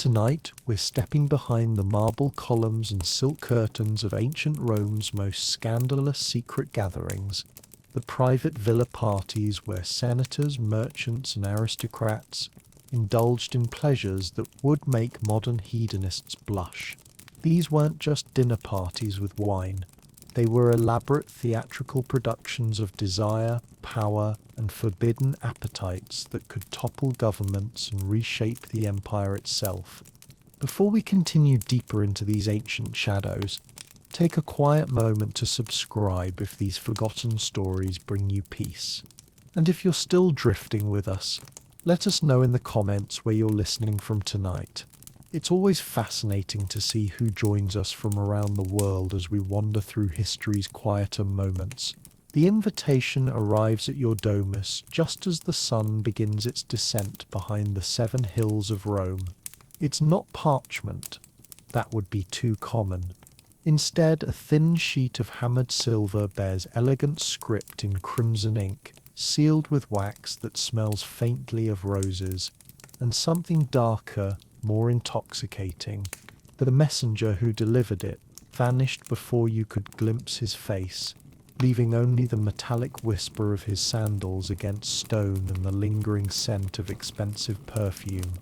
Tonight, we're stepping behind the marble columns and silk curtains of ancient Rome's most scandalous secret gatherings, the private villa parties where senators, merchants, and aristocrats indulged in pleasures that would make modern hedonists blush. These weren't just dinner parties with wine. They were elaborate theatrical productions of desire, power, and forbidden appetites that could topple governments and reshape the empire itself. Before we continue deeper into these ancient shadows, take a quiet moment to subscribe if these forgotten stories bring you peace. And if you're still drifting with us, let us know in the comments where you're listening from tonight. It's always fascinating to see who joins us from around the world as we wander through history's quieter moments. The invitation arrives at your domus just as the sun begins its descent behind the 7 hills of Rome. It's not parchment. That would be too common. Instead, a thin sheet of hammered silver bears elegant script in crimson ink, sealed with wax that smells faintly of roses, and something darker, more intoxicating. The messenger who delivered it vanished before you could glimpse his face, leaving only the metallic whisper of his sandals against stone and the lingering scent of expensive perfume.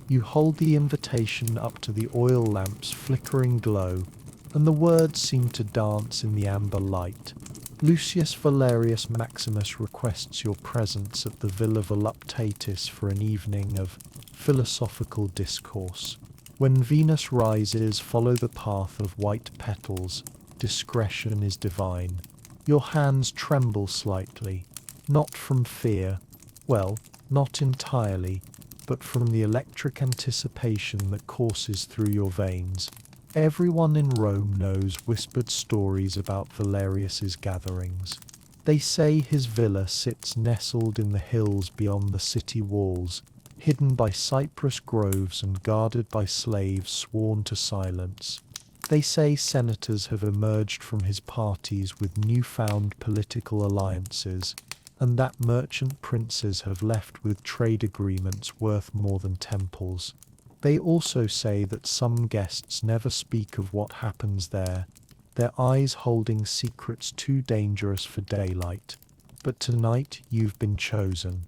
You hold the invitation up to the oil lamp's flickering glow, and the words seem to dance in the amber light. Lucius Valerius Maximus requests your presence at the Villa Voluptatis for an evening of philosophical discourse. When Venus rises, follow the path of white petals. Discretion is divine. Your hands tremble slightly, not from fear, well, not entirely, but from the electric anticipation that courses through your veins. Everyone in Rome knows whispered stories about Valerius's gatherings. They say his villa sits nestled in the hills beyond the city walls, hidden by cypress groves and guarded by slaves sworn to silence. They say senators have emerged from his parties with newfound political alliances, and that merchant princes have left with trade agreements worth more than temples. They also say that some guests never speak of what happens there, their eyes holding secrets too dangerous for daylight. But tonight you've been chosen.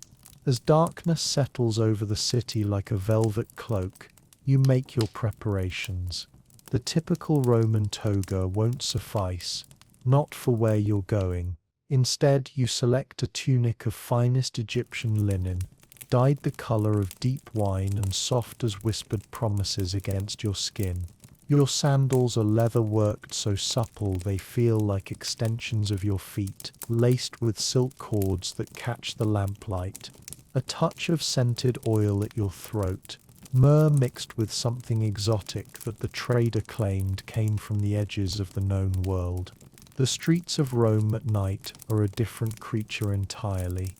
As darkness settles over the city like a velvet cloak, you make your preparations. The typical Roman toga won't suffice, not for where you're going. Instead, you select a tunic of finest Egyptian linen, dyed the color of deep wine and soft as whispered promises against your skin. Your sandals are leather-worked so supple they feel like extensions of your feet, laced with silk cords that catch the lamplight. A touch of scented oil at your throat, myrrh mixed with something exotic that the trader claimed came from the edges of the known world. The streets of Rome at night are a different creature entirely.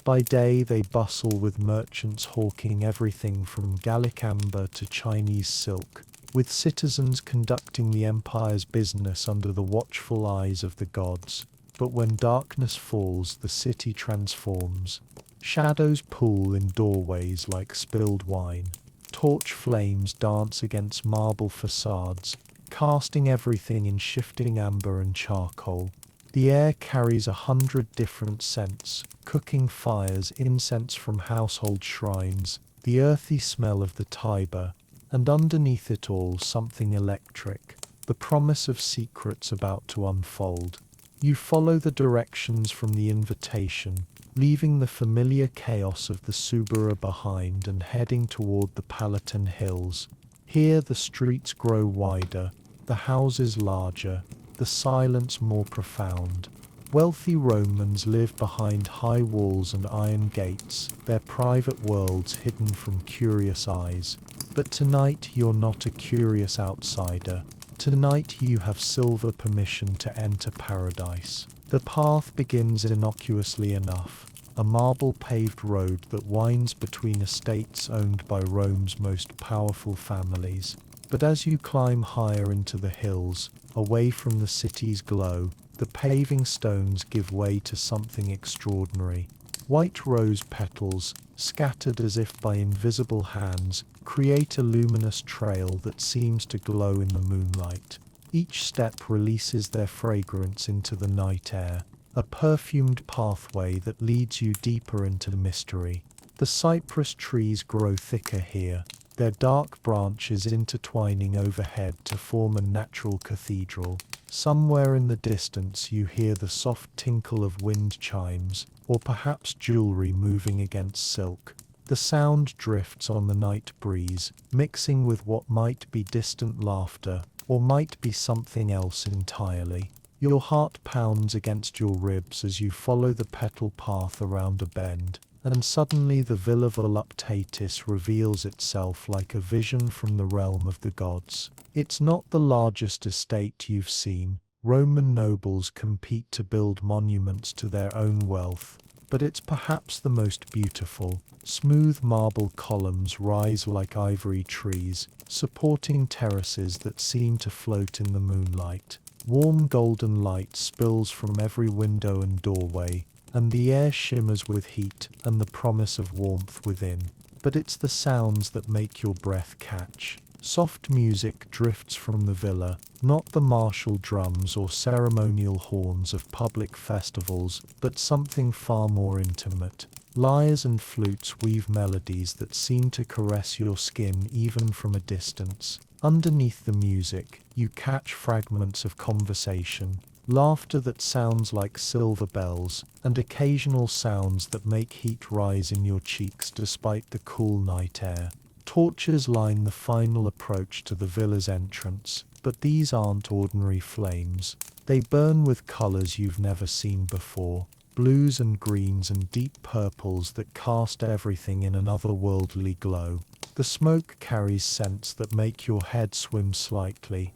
By day they bustle with merchants hawking everything from Gallic amber to Chinese silk, with citizens conducting the empire's business under the watchful eyes of the gods. But when darkness falls, the city transforms. Shadows pool in doorways like spilled wine. Torch flames dance against marble facades, casting everything in shifting amber and charcoal. The air carries 100 different scents, cooking fires, incense from household shrines, the earthy smell of the Tiber, and underneath it all something electric, the promise of secrets about to unfold. You follow the directions from the invitation, leaving the familiar chaos of the Subura behind and heading toward the Palatine Hills. Here the streets grow wider, the houses larger, the silence more profound. Wealthy Romans live behind high walls and iron gates, their private worlds hidden from curious eyes. But tonight you're not a curious outsider. Tonight you have silver permission to enter paradise. The path begins innocuously enough, a marble-paved road that winds between estates owned by Rome's most powerful families. But as you climb higher into the hills, away from the city's glow, the paving stones give way to something extraordinary. White rose petals, scattered as if by invisible hands, create a luminous trail that seems to glow in the moonlight. Each step releases their fragrance into the night air, a perfumed pathway that leads you deeper into mystery. The cypress trees grow thicker here, their dark branches intertwining overhead to form a natural cathedral. Somewhere in the distance you hear the soft tinkle of wind chimes, or perhaps jewelry moving against silk. The sound drifts on the night breeze, mixing with what might be distant laughter, or might be something else entirely. Your heart pounds against your ribs as you follow the petal path around a bend, and suddenly the Villa Voluptatis reveals itself like a vision from the realm of the gods. It's not the largest estate you've seen. Roman nobles compete to build monuments to their own wealth, but it's perhaps the most beautiful. Smooth marble columns rise like ivory trees, supporting terraces that seem to float in the moonlight. Warm golden light spills from every window and doorway, and the air shimmers with heat and the promise of warmth within. But it's the sounds that make your breath catch. Soft music drifts from the villa, not the martial drums or ceremonial horns of public festivals, but something far more intimate. Lyres and flutes weave melodies that seem to caress your skin even from a distance. Underneath the music, you catch fragments of conversation, laughter that sounds like silver bells, and occasional sounds that make heat rise in your cheeks despite the cool night air. Torches line the final approach to the villa's entrance, but these aren't ordinary flames. They burn with colors you've never seen before, blues and greens and deep purples that cast everything in an otherworldly glow. The smoke carries scents that make your head swim slightly.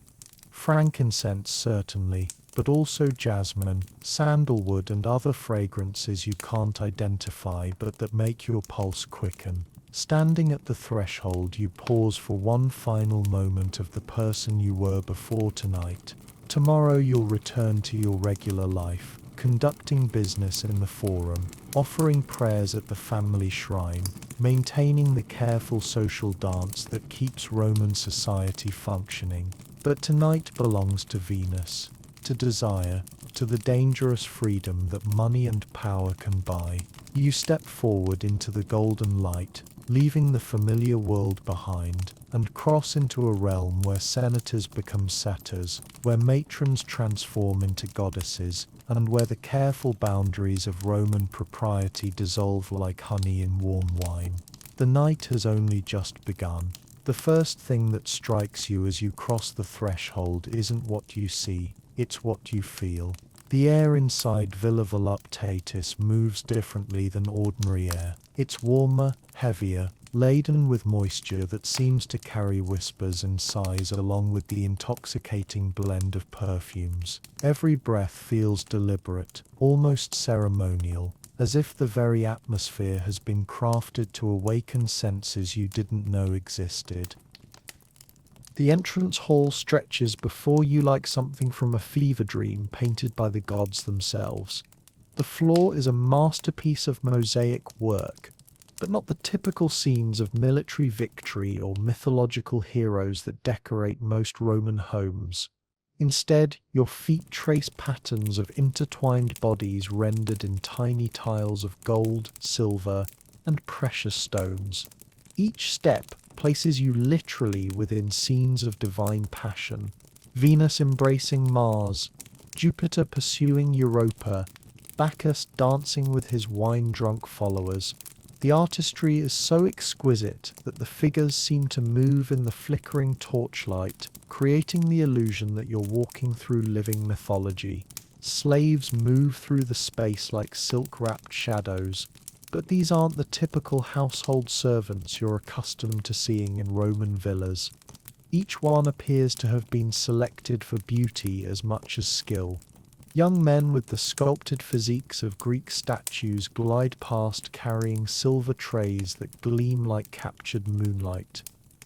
Frankincense certainly, but also jasmine, sandalwood and other fragrances you can't identify but that make your pulse quicken. Standing at the threshold, you pause for one final moment of the person you were before tonight. Tomorrow you'll return to your regular life, conducting business in the forum, offering prayers at the family shrine, maintaining the careful social dance that keeps Roman society functioning. But tonight belongs to Venus, to desire, to the dangerous freedom that money and power can buy. You step forward into the golden light, leaving the familiar world behind, and cross into a realm where senators become satyrs, where matrons transform into goddesses, and where the careful boundaries of Roman propriety dissolve like honey in warm wine. The night has only just begun. The first thing that strikes you as you cross the threshold isn't what you see, it's what you feel. The air inside Villa Voluptatis moves differently than ordinary air. It's warmer, heavier, laden with moisture that seems to carry whispers and sighs along with the intoxicating blend of perfumes. Every breath feels deliberate, almost ceremonial, as if the very atmosphere has been crafted to awaken senses you didn't know existed. The entrance hall stretches before you like something from a fever dream painted by the gods themselves. The floor is a masterpiece of mosaic work, but not the typical scenes of military victory or mythological heroes that decorate most Roman homes. Instead, your feet trace patterns of intertwined bodies rendered in tiny tiles of gold, silver, and precious stones. Each step places you literally within scenes of divine passion. Venus embracing Mars, Jupiter pursuing Europa, Bacchus dancing with his wine-drunk followers. The artistry is so exquisite that the figures seem to move in the flickering torchlight, creating the illusion that you're walking through living mythology. Slaves move through the space like silk-wrapped shadows, but these aren't the typical household servants you're accustomed to seeing in Roman villas. Each one appears to have been selected for beauty as much as skill. Young men with the sculpted physiques of Greek statues glide past carrying silver trays that gleam like captured moonlight.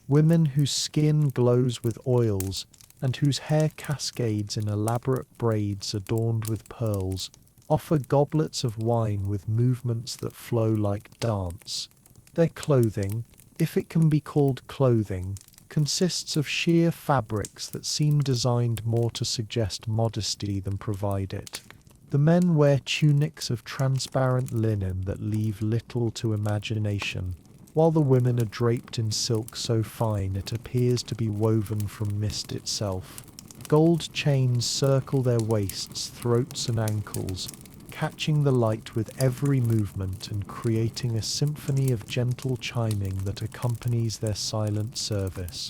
Women whose skin glows with oils and whose hair cascades in elaborate braids adorned with pearls offer goblets of wine with movements that flow like dance. Their clothing, if it can be called clothing, consists of sheer fabrics that seem designed more to suggest modesty than provide it. The men wear tunics of transparent linen that leave little to imagination, while the women are draped in silk so fine it appears to be woven from mist itself. Gold chains circle their waists, throats and ankles, catching the light with every movement and creating a symphony of gentle chiming that accompanies their silent service.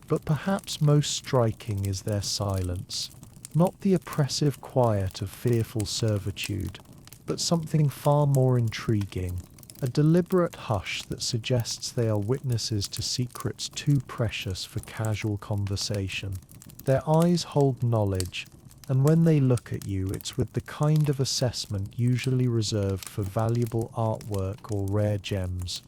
But perhaps most striking is their silence. Not the oppressive quiet of fearful servitude, but something far more intriguing, a deliberate hush that suggests they are witnesses to secrets too precious for casual conversation. Their eyes hold knowledge, and when they look at you, it's with the kind of assessment usually reserved for valuable artwork or rare gems.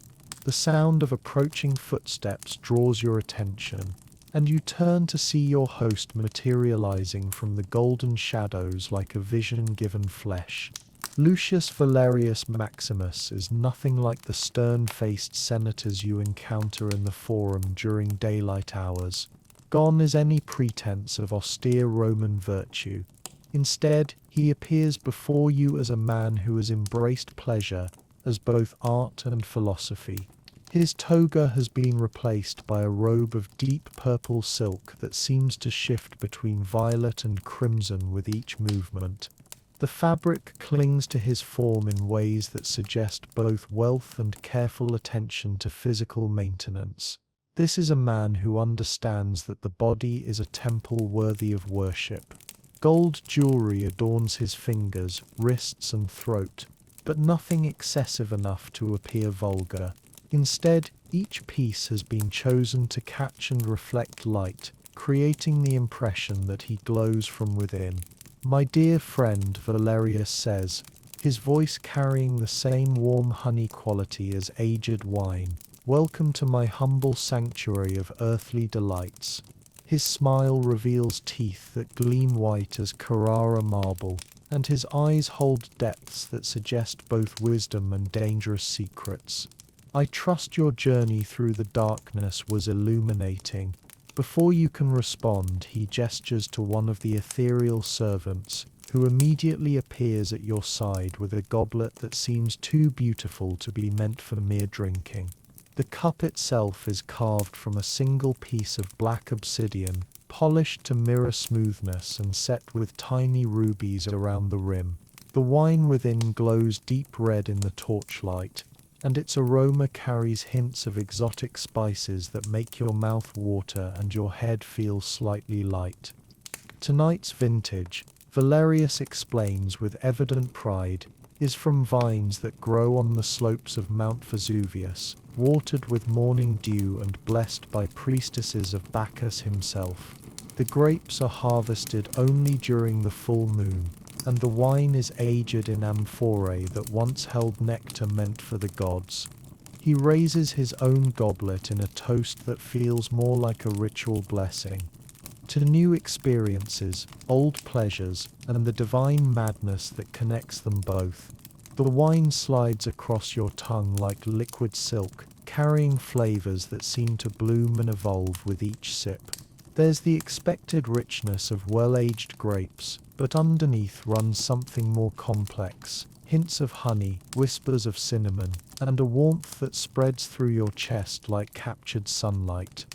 The sound of approaching footsteps draws your attention, and you turn to see your host materializing from the golden shadows like a vision given flesh. Lucius Valerius Maximus is nothing like the stern-faced senators you encounter in the forum during daylight hours. Gone is any pretense of austere Roman virtue. Instead, he appears before you as a man who has embraced pleasure as both art and philosophy. His toga has been replaced by a robe of deep purple silk that seems to shift between violet and crimson with each movement. The fabric clings to his form in ways that suggest both wealth and careful attention to physical maintenance. This is a man who understands that the body is a temple worthy of worship. Gold jewelry adorns his fingers, wrists and throat, but nothing excessive enough to appear vulgar. Instead, each piece has been chosen to catch and reflect light, creating the impression that he glows from within. "My dear friend," Valerius says, his voice carrying the same warm honey quality as aged wine, "welcome to my humble sanctuary of earthly delights." His smile reveals teeth that gleam white as Carrara marble, and his eyes hold depths that suggest both wisdom and dangerous secrets. "I trust your journey through the darkness was illuminating." Before you can respond, he gestures to one of the ethereal servants, who immediately appears at your side with a goblet that seems too beautiful to be meant for mere drinking. The cup itself is carved from a single piece of black obsidian, polished to mirror smoothness and set with tiny rubies around the rim. The wine within glows deep red in the torchlight, and its aroma carries hints of exotic spices that make your mouth water and your head feel slightly light. Tonight's vintage, Valerius explains with evident pride, is from vines that grow on the slopes of Mount Vesuvius, watered with morning dew and blessed by priestesses of Bacchus himself. The grapes are harvested only during the full moon, and the wine is aged in amphorae that once held nectar meant for the gods. He raises his own goblet in a toast that feels more like a ritual blessing. To new experiences, old pleasures, and the divine madness that connects them both. The wine slides across your tongue like liquid silk, carrying flavors that seem to bloom and evolve with each sip. There's the expected richness of well-aged grapes, but underneath runs something more complex. Hints of honey, whispers of cinnamon, and a warmth that spreads through your chest like captured sunlight.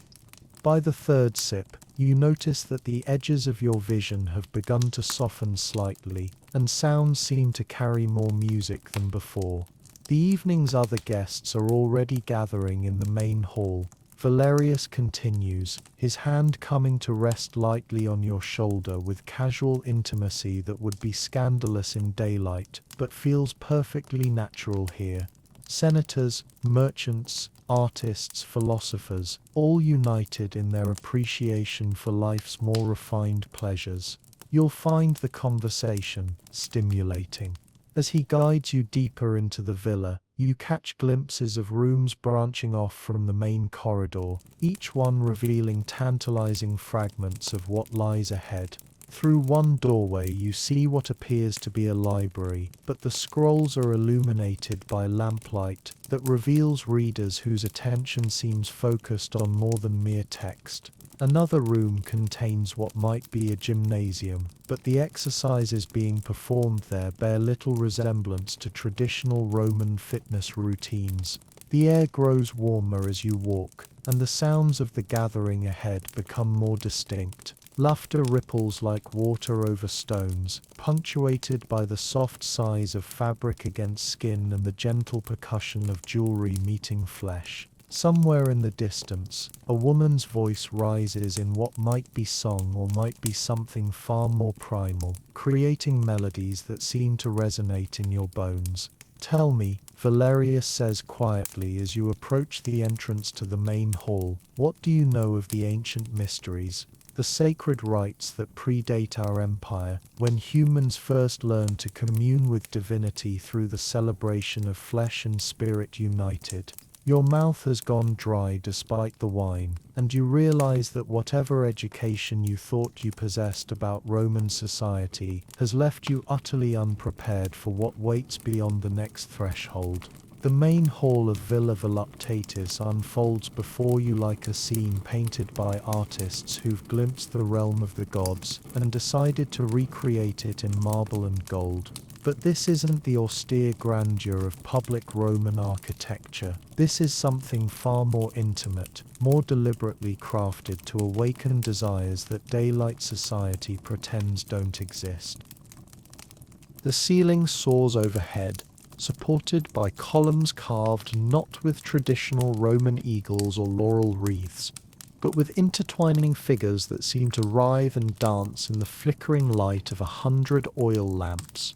By the third sip, you notice that the edges of your vision have begun to soften slightly, and sounds seem to carry more music than before. The evening's other guests are already gathering in the main hall. Valerius continues, his hand coming to rest lightly on your shoulder with casual intimacy that would be scandalous in daylight, but feels perfectly natural here. Senators, merchants, artists, philosophers, all united in their appreciation for life's more refined pleasures. You'll find the conversation stimulating. As he guides you deeper into the villa, you catch glimpses of rooms branching off from the main corridor, each one revealing tantalizing fragments of what lies ahead. Through one doorway you see what appears to be a library, but the scrolls are illuminated by lamplight that reveals readers whose attention seems focused on more than mere text. Another room contains what might be a gymnasium, but the exercises being performed there bear little resemblance to traditional Roman fitness routines. The air grows warmer as you walk, and the sounds of the gathering ahead become more distinct. Laughter ripples like water over stones, punctuated by the soft sighs of fabric against skin and the gentle percussion of jewelry meeting flesh. Somewhere in the distance, a woman's voice rises in what might be song or might be something far more primal, creating melodies that seem to resonate in your bones. "Tell me," Valerius says quietly as you approach the entrance to the main hall, "what do you know of the ancient mysteries? The sacred rites that predate our empire, when humans first learned to commune with divinity through the celebration of flesh and spirit united." Your mouth has gone dry despite the wine, and you realize that whatever education you thought you possessed about Roman society has left you utterly unprepared for what waits beyond the next threshold. The main hall of Villa Voluptatis unfolds before you like a scene painted by artists who've glimpsed the realm of the gods and decided to recreate it in marble and gold. But this isn't the austere grandeur of public Roman architecture. This is something far more intimate, more deliberately crafted to awaken desires that daylight society pretends don't exist. The ceiling soars overhead, supported by columns carved not with traditional Roman eagles or laurel wreaths, but with intertwining figures that seem to writhe and dance in the flickering light of 100 oil lamps.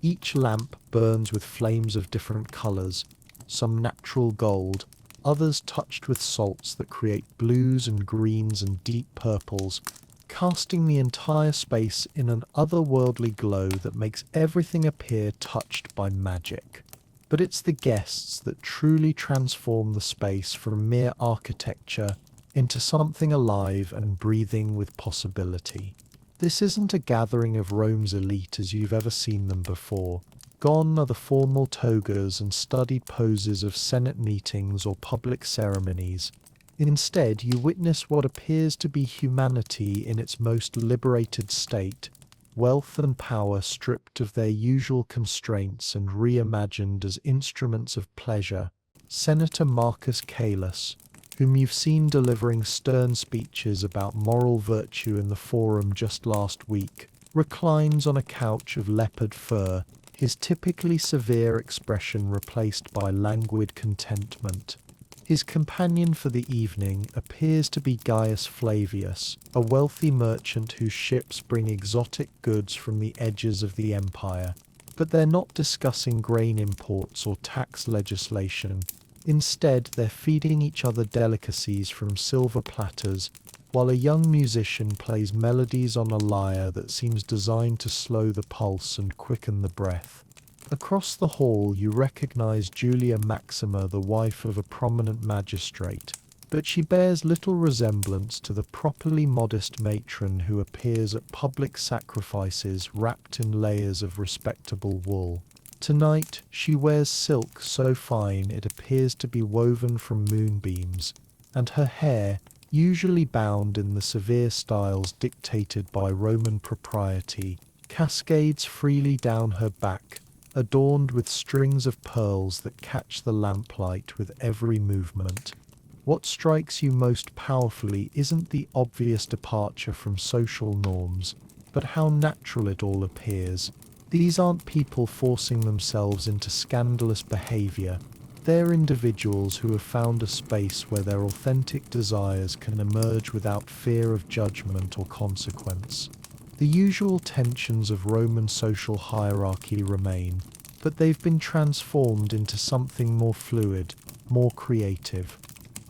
Each lamp burns with flames of different colors, some natural gold, others touched with salts that create blues and greens and deep purples, casting the entire space in an otherworldly glow that makes everything appear touched by magic. But it's the guests that truly transform the space from mere architecture into something alive and breathing with possibility. This isn't a gathering of Rome's elite as you've ever seen them before. Gone are the formal togas and studied poses of Senate meetings or public ceremonies. Instead, you witness what appears to be humanity in its most liberated state, wealth and power stripped of their usual constraints and reimagined as instruments of pleasure. Senator Marcus Caelus, whom you've seen delivering stern speeches about moral virtue in the forum just last week, reclines on a couch of leopard fur, his typically severe expression replaced by languid contentment. His companion for the evening appears to be Gaius Flavius, a wealthy merchant whose ships bring exotic goods from the edges of the empire. But they're not discussing grain imports or tax legislation. Instead, they're feeding each other delicacies from silver platters, while a young musician plays melodies on a lyre that seems designed to slow the pulse and quicken the breath. Across the hall you recognize Julia Maxima, the wife of a prominent magistrate, but she bears little resemblance to the properly modest matron who appears at public sacrifices wrapped in layers of respectable wool. Tonight she wears silk so fine it appears to be woven from moonbeams, and her hair, usually bound in the severe styles dictated by Roman propriety, cascades freely down her back, adorned with strings of pearls that catch the lamplight with every movement. What strikes you most powerfully isn't the obvious departure from social norms, but how natural it all appears. These aren't people forcing themselves into scandalous behavior. They're individuals who have found a space where their authentic desires can emerge without fear of judgment or consequence. The usual tensions of Roman social hierarchy remain, but they've been transformed into something more fluid, more creative.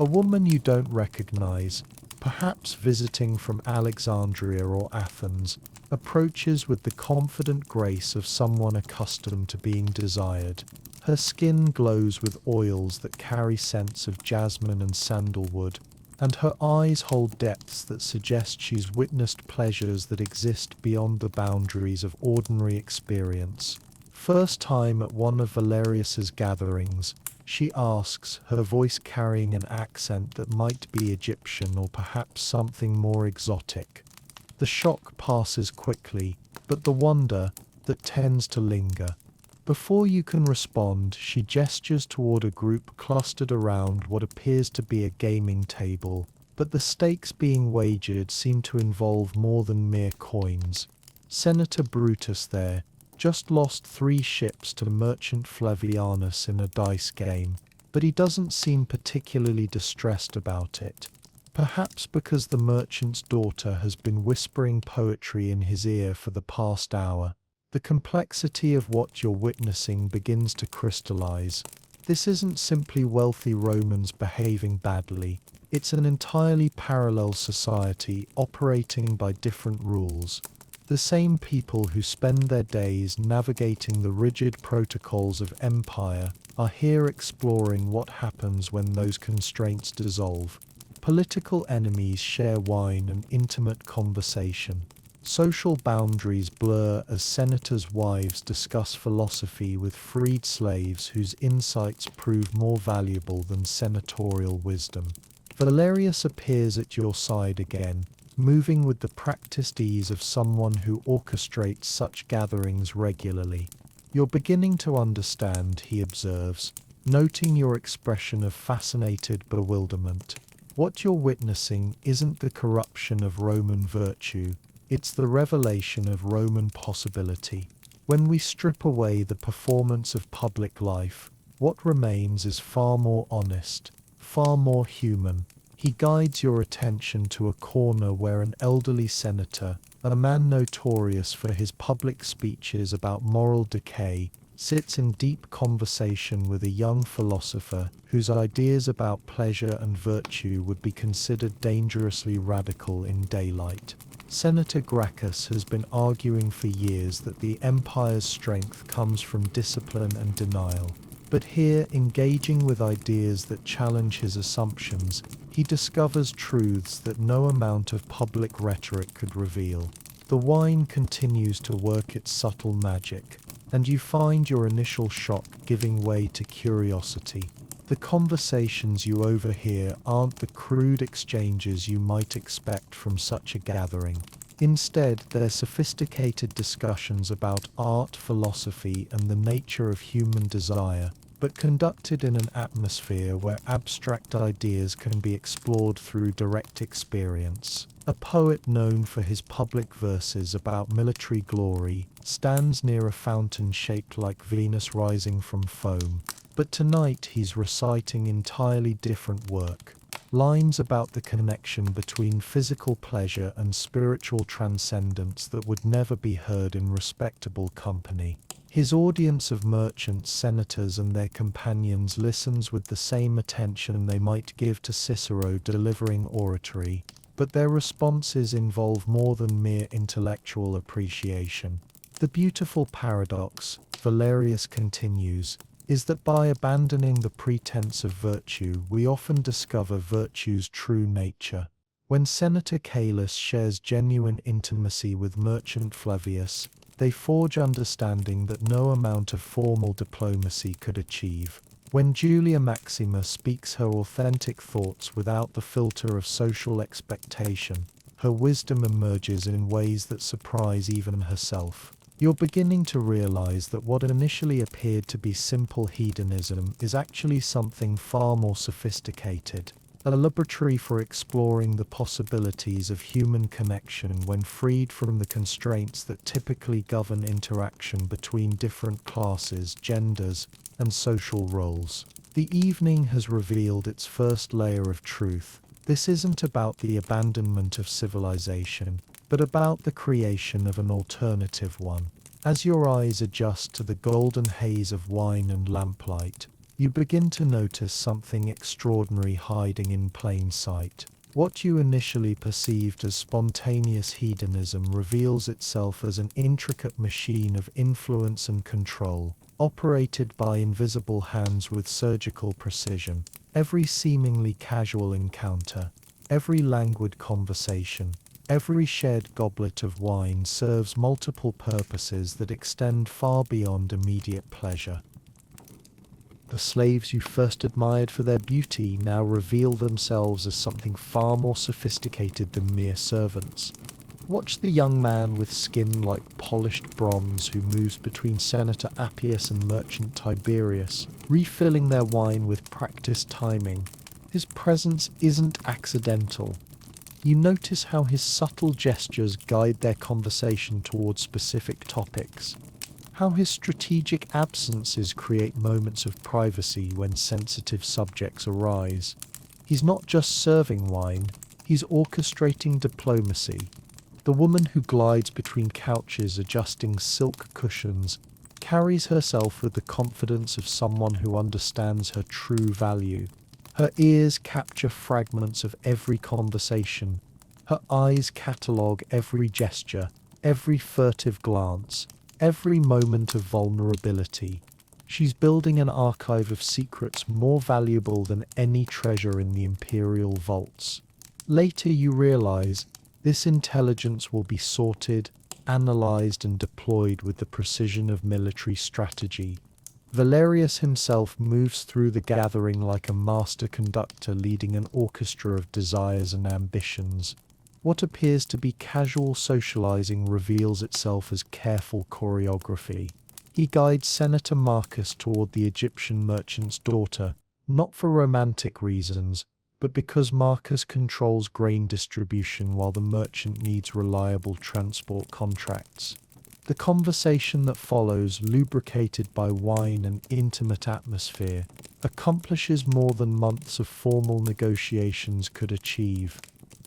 A woman you don't recognize, perhaps visiting from Alexandria or Athens, approaches with the confident grace of someone accustomed to being desired. Her skin glows with oils that carry scents of jasmine and sandalwood, and her eyes hold depths that suggest she's witnessed pleasures that exist beyond the boundaries of ordinary experience. First time at one of Valerius's gatherings, she asks, her voice carrying an accent that might be Egyptian or perhaps something more exotic. The shock passes quickly, but the wonder that tends to linger. Before you can respond, she gestures toward a group clustered around what appears to be a gaming table, but the stakes being wagered seem to involve more than mere coins. Senator Brutus there just lost 3 ships to Merchant Flavianus in a dice game, but he doesn't seem particularly distressed about it. Perhaps because the merchant's daughter has been whispering poetry in his ear for the past hour. The complexity of what you're witnessing begins to crystallize. This isn't simply wealthy Romans behaving badly. It's an entirely parallel society operating by different rules. The same people who spend their days navigating the rigid protocols of empire are here exploring what happens when those constraints dissolve. Political enemies share wine and intimate conversation. Social boundaries blur as senators' wives discuss philosophy with freed slaves whose insights prove more valuable than senatorial wisdom. Valerius appears at your side again, moving with the practiced ease of someone who orchestrates such gatherings regularly. You're beginning to understand, he observes, noting your expression of fascinated bewilderment. What you're witnessing isn't the corruption of Roman virtue. It's the revelation of Roman possibility. When we strip away the performance of public life, what remains is far more honest, far more human. He guides your attention to a corner where an elderly senator, a man notorious for his public speeches about moral decay, sits in deep conversation with a young philosopher whose ideas about pleasure and virtue would be considered dangerously radical in daylight. Senator Gracchus has been arguing for years that the empire's strength comes from discipline and denial. But here, engaging with ideas that challenge his assumptions, he discovers truths that no amount of public rhetoric could reveal. The wine continues to work its subtle magic, and you find your initial shock giving way to curiosity. The conversations you overhear aren't the crude exchanges you might expect from such a gathering. Instead, they're sophisticated discussions about art, philosophy, and the nature of human desire, but conducted in an atmosphere where abstract ideas can be explored through direct experience. A poet known for his public verses about military glory stands near a fountain shaped like Venus rising from foam. But tonight he's reciting entirely different work. Lines about the connection between physical pleasure and spiritual transcendence that would never be heard in respectable company. His audience of merchants, senators, and their companions listens with the same attention they might give to Cicero delivering oratory, but their responses involve more than mere intellectual appreciation. The beautiful paradox, Valerius continues, is that by abandoning the pretense of virtue, we often discover virtue's true nature. When Senator Caelus shares genuine intimacy with Merchant Flavius, they forge understanding that no amount of formal diplomacy could achieve. When Julia Maxima speaks her authentic thoughts without the filter of social expectation, her wisdom emerges in ways that surprise even herself. You're beginning to realize that what initially appeared to be simple hedonism is actually something far more sophisticated, a laboratory for exploring the possibilities of human connection when freed from the constraints that typically govern interaction between different classes, genders, and social roles. The evening has revealed its first layer of truth. This isn't about the abandonment of civilization, but about the creation of an alternative one. As your eyes adjust to the golden haze of wine and lamplight, you begin to notice something extraordinary hiding in plain sight. What you initially perceived as spontaneous hedonism reveals itself as an intricate machine of influence and control, operated by invisible hands with surgical precision. Every seemingly casual encounter, every languid conversation, every shared goblet of wine serves multiple purposes that extend far beyond immediate pleasure. The slaves you first admired for their beauty now reveal themselves as something far more sophisticated than mere servants. Watch the young man with skin like polished bronze who moves between Senator Appius and Merchant Tiberius, refilling their wine with practiced timing. His presence isn't accidental. You notice how his subtle gestures guide their conversation towards specific topics, how his strategic absences create moments of privacy when sensitive subjects arise. He's not just serving wine, he's orchestrating diplomacy. The woman who glides between couches adjusting silk cushions carries herself with the confidence of someone who understands her true value. Her ears capture fragments of every conversation. Her eyes catalogue every gesture, every furtive glance, every moment of vulnerability. She's building an archive of secrets more valuable than any treasure in the imperial vaults. Later you realize this intelligence will be sorted, analyzed, and deployed with the precision of military strategy. Valerius himself moves through the gathering like a master conductor leading an orchestra of desires and ambitions. What appears to be casual socializing reveals itself as careful choreography. He guides Senator Marcus toward the Egyptian merchant's daughter, not for romantic reasons, but because Marcus controls grain distribution while the merchant needs reliable transport contracts. The conversation that follows, lubricated by wine and intimate atmosphere, accomplishes more than months of formal negotiations could achieve.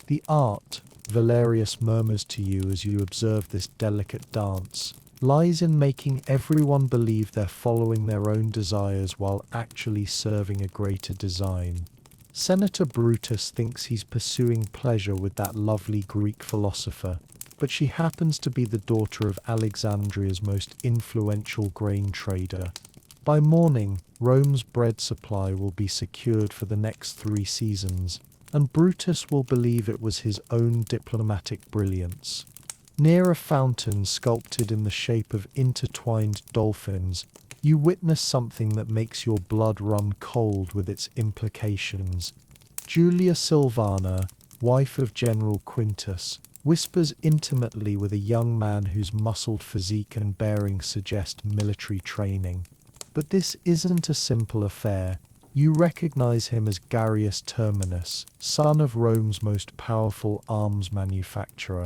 The art, Valerius murmurs to you as you observe this delicate dance, lies in making everyone believe they're following their own desires while actually serving a greater design. Senator Brutus thinks he's pursuing pleasure with that lovely Greek philosopher, but she happens to be the daughter of Alexandria's most influential grain trader. By morning, Rome's bread supply will be secured for the next 3 seasons, and Brutus will believe it was his own diplomatic brilliance. Near a fountain sculpted in the shape of intertwined dolphins, you witness something that makes your blood run cold with its implications. Julia Silvana, wife of General Quintus, whispers intimately with a young man whose muscled physique and bearing suggest military training. But this isn't a simple affair. You recognize him as Gaius Terminus, son of Rome's most powerful arms manufacturer.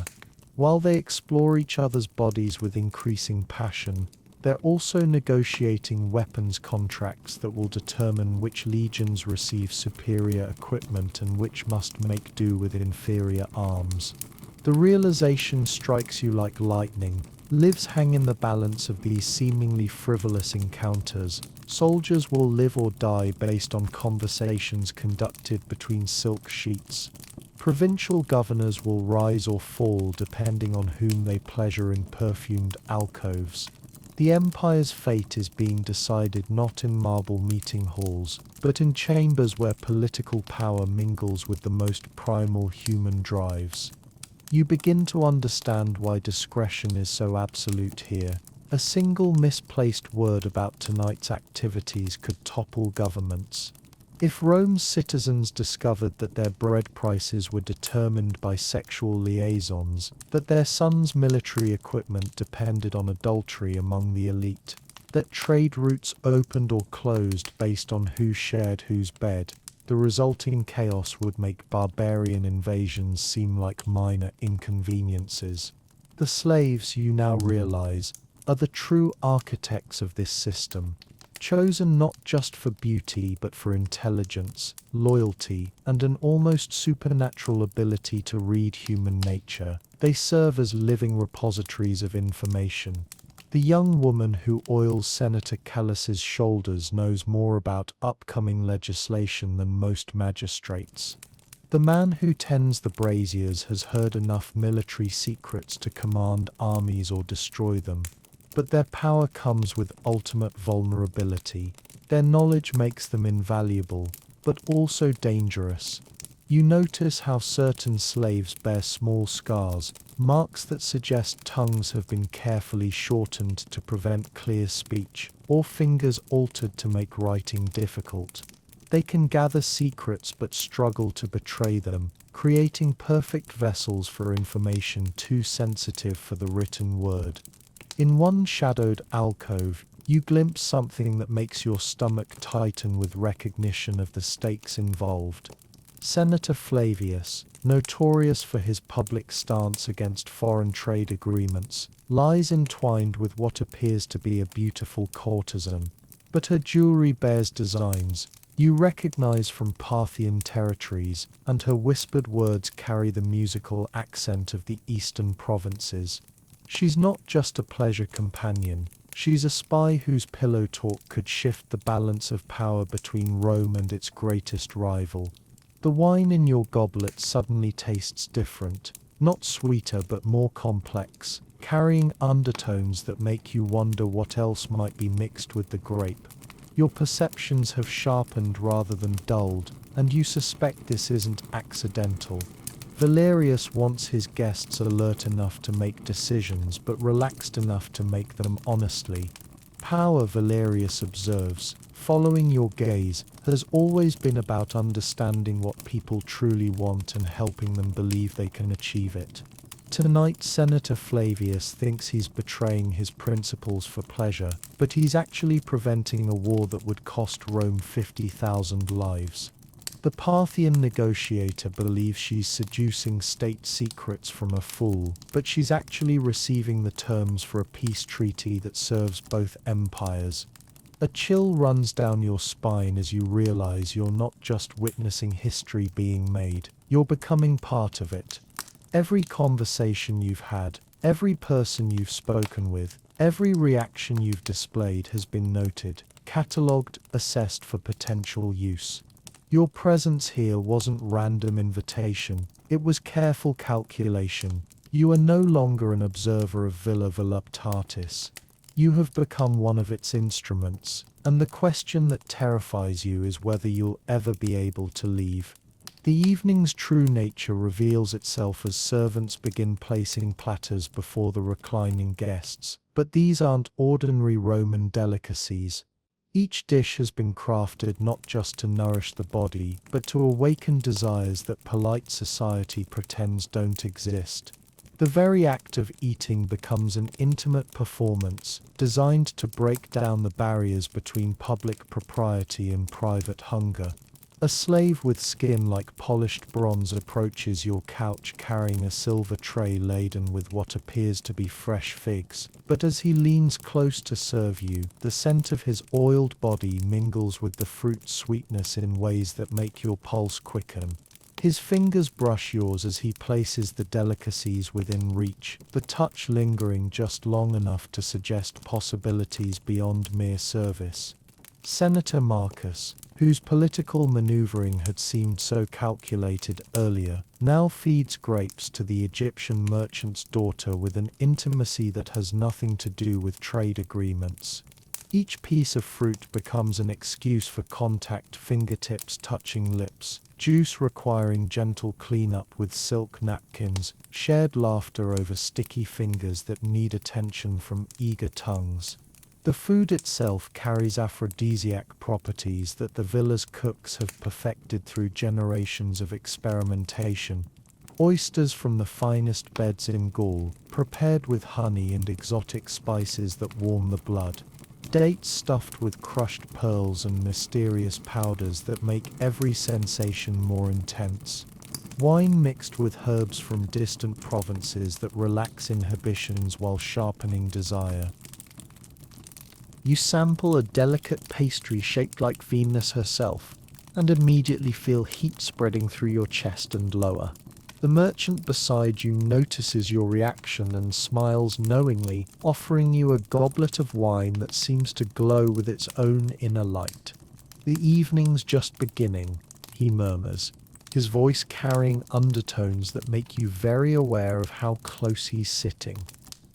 While they explore each other's bodies with increasing passion, they're also negotiating weapons contracts that will determine which legions receive superior equipment and which must make do with inferior arms. The realization strikes you like lightning. Lives hang in the balance of these seemingly frivolous encounters. Soldiers will live or die based on conversations conducted between silk sheets. Provincial governors will rise or fall depending on whom they pleasure in perfumed alcoves. The empire's fate is being decided not in marble meeting halls, but in chambers where political power mingles with the most primal human drives. You begin to understand why discretion is so absolute here. A single misplaced word about tonight's activities could topple governments. If Rome's citizens discovered that their bread prices were determined by sexual liaisons, that their sons' military equipment depended on adultery among the elite, that trade routes opened or closed based on who shared whose bed, the resulting chaos would make barbarian invasions seem like minor inconveniences. The slaves, you now realize, are the true architects of this system, chosen not just for beauty but for intelligence, loyalty, and an almost supernatural ability to read human nature. They serve as living repositories of information. The young woman who oils Senator Callus's shoulders knows more about upcoming legislation than most magistrates. The man who tends the braziers has heard enough military secrets to command armies or destroy them. But their power comes with ultimate vulnerability. Their knowledge makes them invaluable, but also dangerous. You notice how certain slaves bear small scars, marks that suggest tongues have been carefully shortened to prevent clear speech, or fingers altered to make writing difficult. They can gather secrets but struggle to betray them, creating perfect vessels for information too sensitive for the written word. In one shadowed alcove, you glimpse something that makes your stomach tighten with recognition of the stakes involved. Senator Flavius, notorious for his public stance against foreign trade agreements, lies entwined with what appears to be a beautiful courtesan. But her jewelry bears designs you recognize from Parthian territories, and her whispered words carry the musical accent of the eastern provinces. She's not just a pleasure companion, she's a spy whose pillow talk could shift the balance of power between Rome and its greatest rival. The wine in your goblet suddenly tastes different, not sweeter but more complex, carrying undertones that make you wonder what else might be mixed with the grape. Your perceptions have sharpened rather than dulled, and you suspect this isn't accidental. Valerius wants his guests alert enough to make decisions but relaxed enough to make them honestly. Power, Valerius observes, following your gaze, has always been about understanding what people truly want and helping them believe they can achieve it. Tonight, Senator Flavius thinks he's betraying his principles for pleasure, but he's actually preventing a war that would cost Rome 50,000 lives. The Parthian negotiator believes she's seducing state secrets from a fool, but she's actually receiving the terms for a peace treaty that serves both empires. A chill runs down your spine as you realize you're not just witnessing history being made, you're becoming part of it. Every conversation you've had, every person you've spoken with, every reaction you've displayed has been noted, catalogued, assessed for potential use. Your presence here wasn't random invitation, it was careful calculation. You are no longer an observer of Villa Voluptatis. You have become one of its instruments, and the question that terrifies you is whether you'll ever be able to leave. The evening's true nature reveals itself as servants begin placing platters before the reclining guests, but these aren't ordinary Roman delicacies. Each dish has been crafted not just to nourish the body, but to awaken desires that polite society pretends don't exist. The very act of eating becomes an intimate performance, designed to break down the barriers between public propriety and private hunger. A slave with skin like polished bronze approaches your couch carrying a silver tray laden with what appears to be fresh figs, but as he leans close to serve you, the scent of his oiled body mingles with the fruit sweetness in ways that make your pulse quicken. His fingers brush yours as he places the delicacies within reach, the touch lingering just long enough to suggest possibilities beyond mere service. Senator Marcus, whose political maneuvering had seemed so calculated earlier, now feeds grapes to the Egyptian merchant's daughter with an intimacy that has nothing to do with trade agreements. Each piece of fruit becomes an excuse for contact, fingertips touching lips, juice requiring gentle cleanup with silk napkins, shared laughter over sticky fingers that need attention from eager tongues. The food itself carries aphrodisiac properties that the villa's cooks have perfected through generations of experimentation. Oysters from the finest beds in Gaul, prepared with honey and exotic spices that warm the blood. Dates stuffed with crushed pearls and mysterious powders that make every sensation more intense. Wine mixed with herbs from distant provinces that relax inhibitions while sharpening desire. You sample a delicate pastry shaped like Venus herself, and immediately feel heat spreading through your chest and lower. The merchant beside you notices your reaction and smiles knowingly, offering you a goblet of wine that seems to glow with its own inner light. "The evening's just beginning," he murmurs, his voice carrying undertones that make you very aware of how close he's sitting.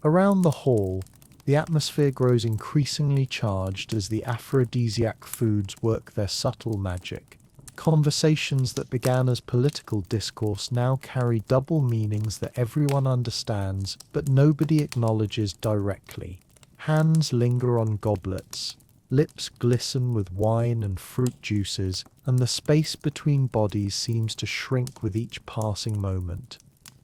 Around the hall, the atmosphere grows increasingly charged as the aphrodisiac foods work their subtle magic. Conversations that began as political discourse now carry double meanings that everyone understands, but nobody acknowledges directly. Hands linger on goblets, lips glisten with wine and fruit juices, and the space between bodies seems to shrink with each passing moment.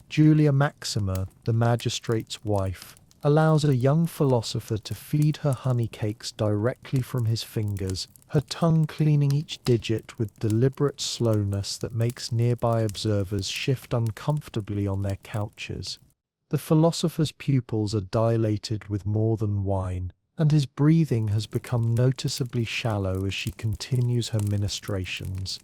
Julia Maxima, the magistrate's wife, allows a young philosopher to feed her honey cakes directly from his fingers, her tongue cleaning each digit with deliberate slowness that makes nearby observers shift uncomfortably on their couches. The philosopher's pupils are dilated with more than wine, and his breathing has become noticeably shallow as she continues her ministrations.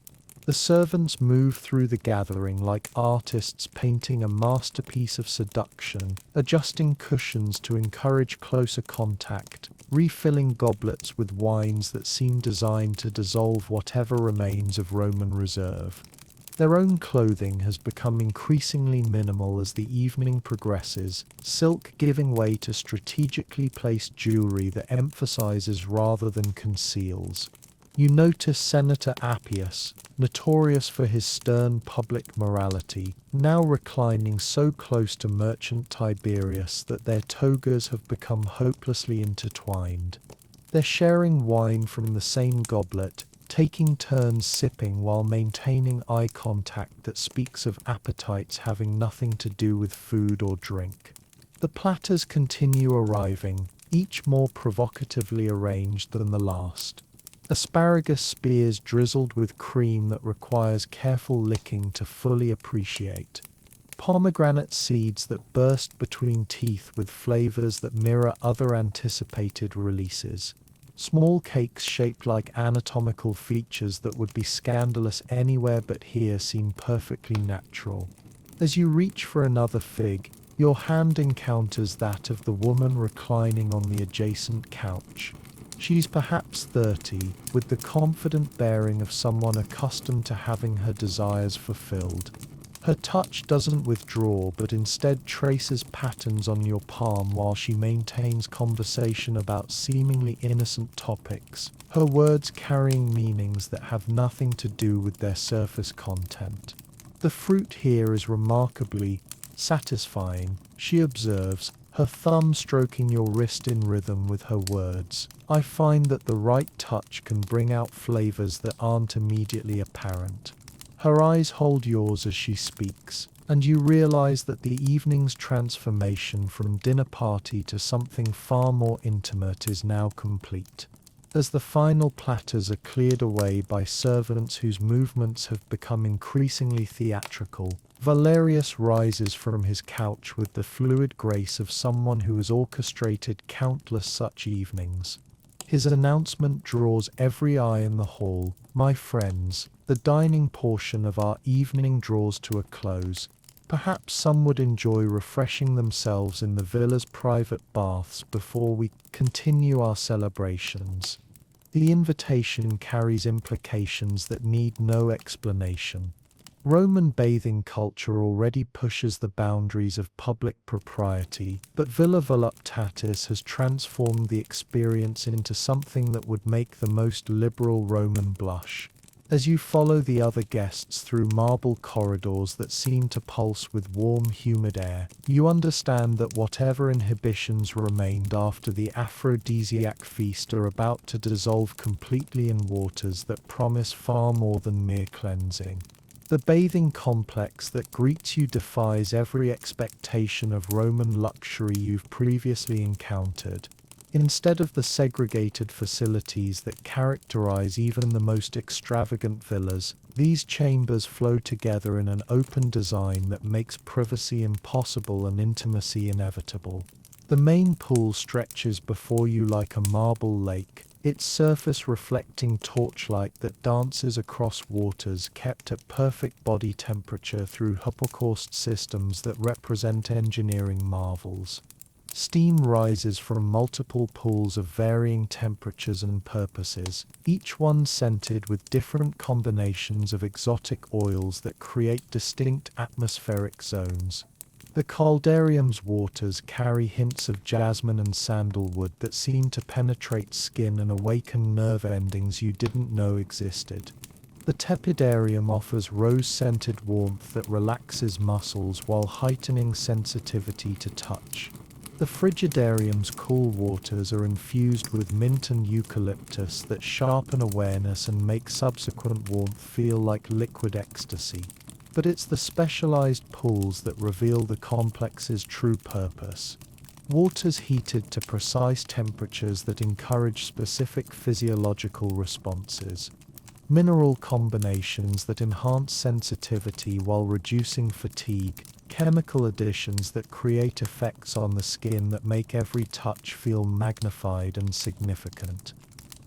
The servants move through the gathering like artists painting a masterpiece of seduction, adjusting cushions to encourage closer contact, refilling goblets with wines that seem designed to dissolve whatever remains of Roman reserve. Their own clothing has become increasingly minimal as the evening progresses, silk giving way to strategically placed jewelry that emphasizes rather than conceals. You notice Senator Appius, notorious for his stern public morality, now reclining so close to Merchant Tiberius that their togas have become hopelessly intertwined. They're sharing wine from the same goblet, taking turns sipping while maintaining eye contact that speaks of appetites having nothing to do with food or drink. The platters continue arriving, each more provocatively arranged than the last. Asparagus spears drizzled with cream that requires careful licking to fully appreciate. Pomegranate seeds that burst between teeth with flavors that mirror other anticipated releases. Small cakes shaped like anatomical features that would be scandalous anywhere but here seem perfectly natural. As you reach for another fig, your hand encounters that of the woman reclining on the adjacent couch. She's perhaps 30, with the confident bearing of someone accustomed to having her desires fulfilled. Her touch doesn't withdraw but instead traces patterns on your palm while she maintains conversation about seemingly innocent topics, her words carrying meanings that have nothing to do with their surface content. The fruit here is remarkably satisfying, she observes, her thumb stroking your wrist in rhythm with her words. I find that the right touch can bring out flavors that aren't immediately apparent. Her eyes hold yours as she speaks, and you realize that the evening's transformation from dinner party to something far more intimate is now complete. As the final platters are cleared away by servants whose movements have become increasingly theatrical, Valerius rises from his couch with the fluid grace of someone who has orchestrated countless such evenings. His announcement draws every eye in the hall. My friends, the dining portion of our evening draws to a close. Perhaps some would enjoy refreshing themselves in the villa's private baths before we continue our celebrations. The invitation carries implications that need no explanation. Roman bathing culture already pushes the boundaries of public propriety, but Villa Voluptatis has transformed the experience into something that would make the most liberal Roman blush. As you follow the other guests through marble corridors that seem to pulse with warm, humid air, you understand that whatever inhibitions remained after the aphrodisiac feast are about to dissolve completely in waters that promise far more than mere cleansing. The bathing complex that greets you defies every expectation of Roman luxury you've previously encountered. Instead of the segregated facilities that characterize even the most extravagant villas, these chambers flow together in an open design that makes privacy impossible and intimacy inevitable. The main pool stretches before you like a marble lake, its surface reflecting torchlight that dances across waters kept at perfect body temperature through hypocaust systems that represent engineering marvels. Steam rises from multiple pools of varying temperatures and purposes, each one scented with different combinations of exotic oils that create distinct atmospheric zones. The caldarium's waters carry hints of jasmine and sandalwood that seem to penetrate skin and awaken nerve endings you didn't know existed. The tepidarium offers rose-scented warmth that relaxes muscles while heightening sensitivity to touch. The frigidarium's cool waters are infused with mint and eucalyptus that sharpen awareness and make subsequent warmth feel like liquid ecstasy. But it's the specialized pools that reveal the complex's true purpose. Waters heated to precise temperatures that encourage specific physiological responses. Mineral combinations that enhance sensitivity while reducing fatigue. Chemical additions that create effects on the skin that make every touch feel magnified and significant.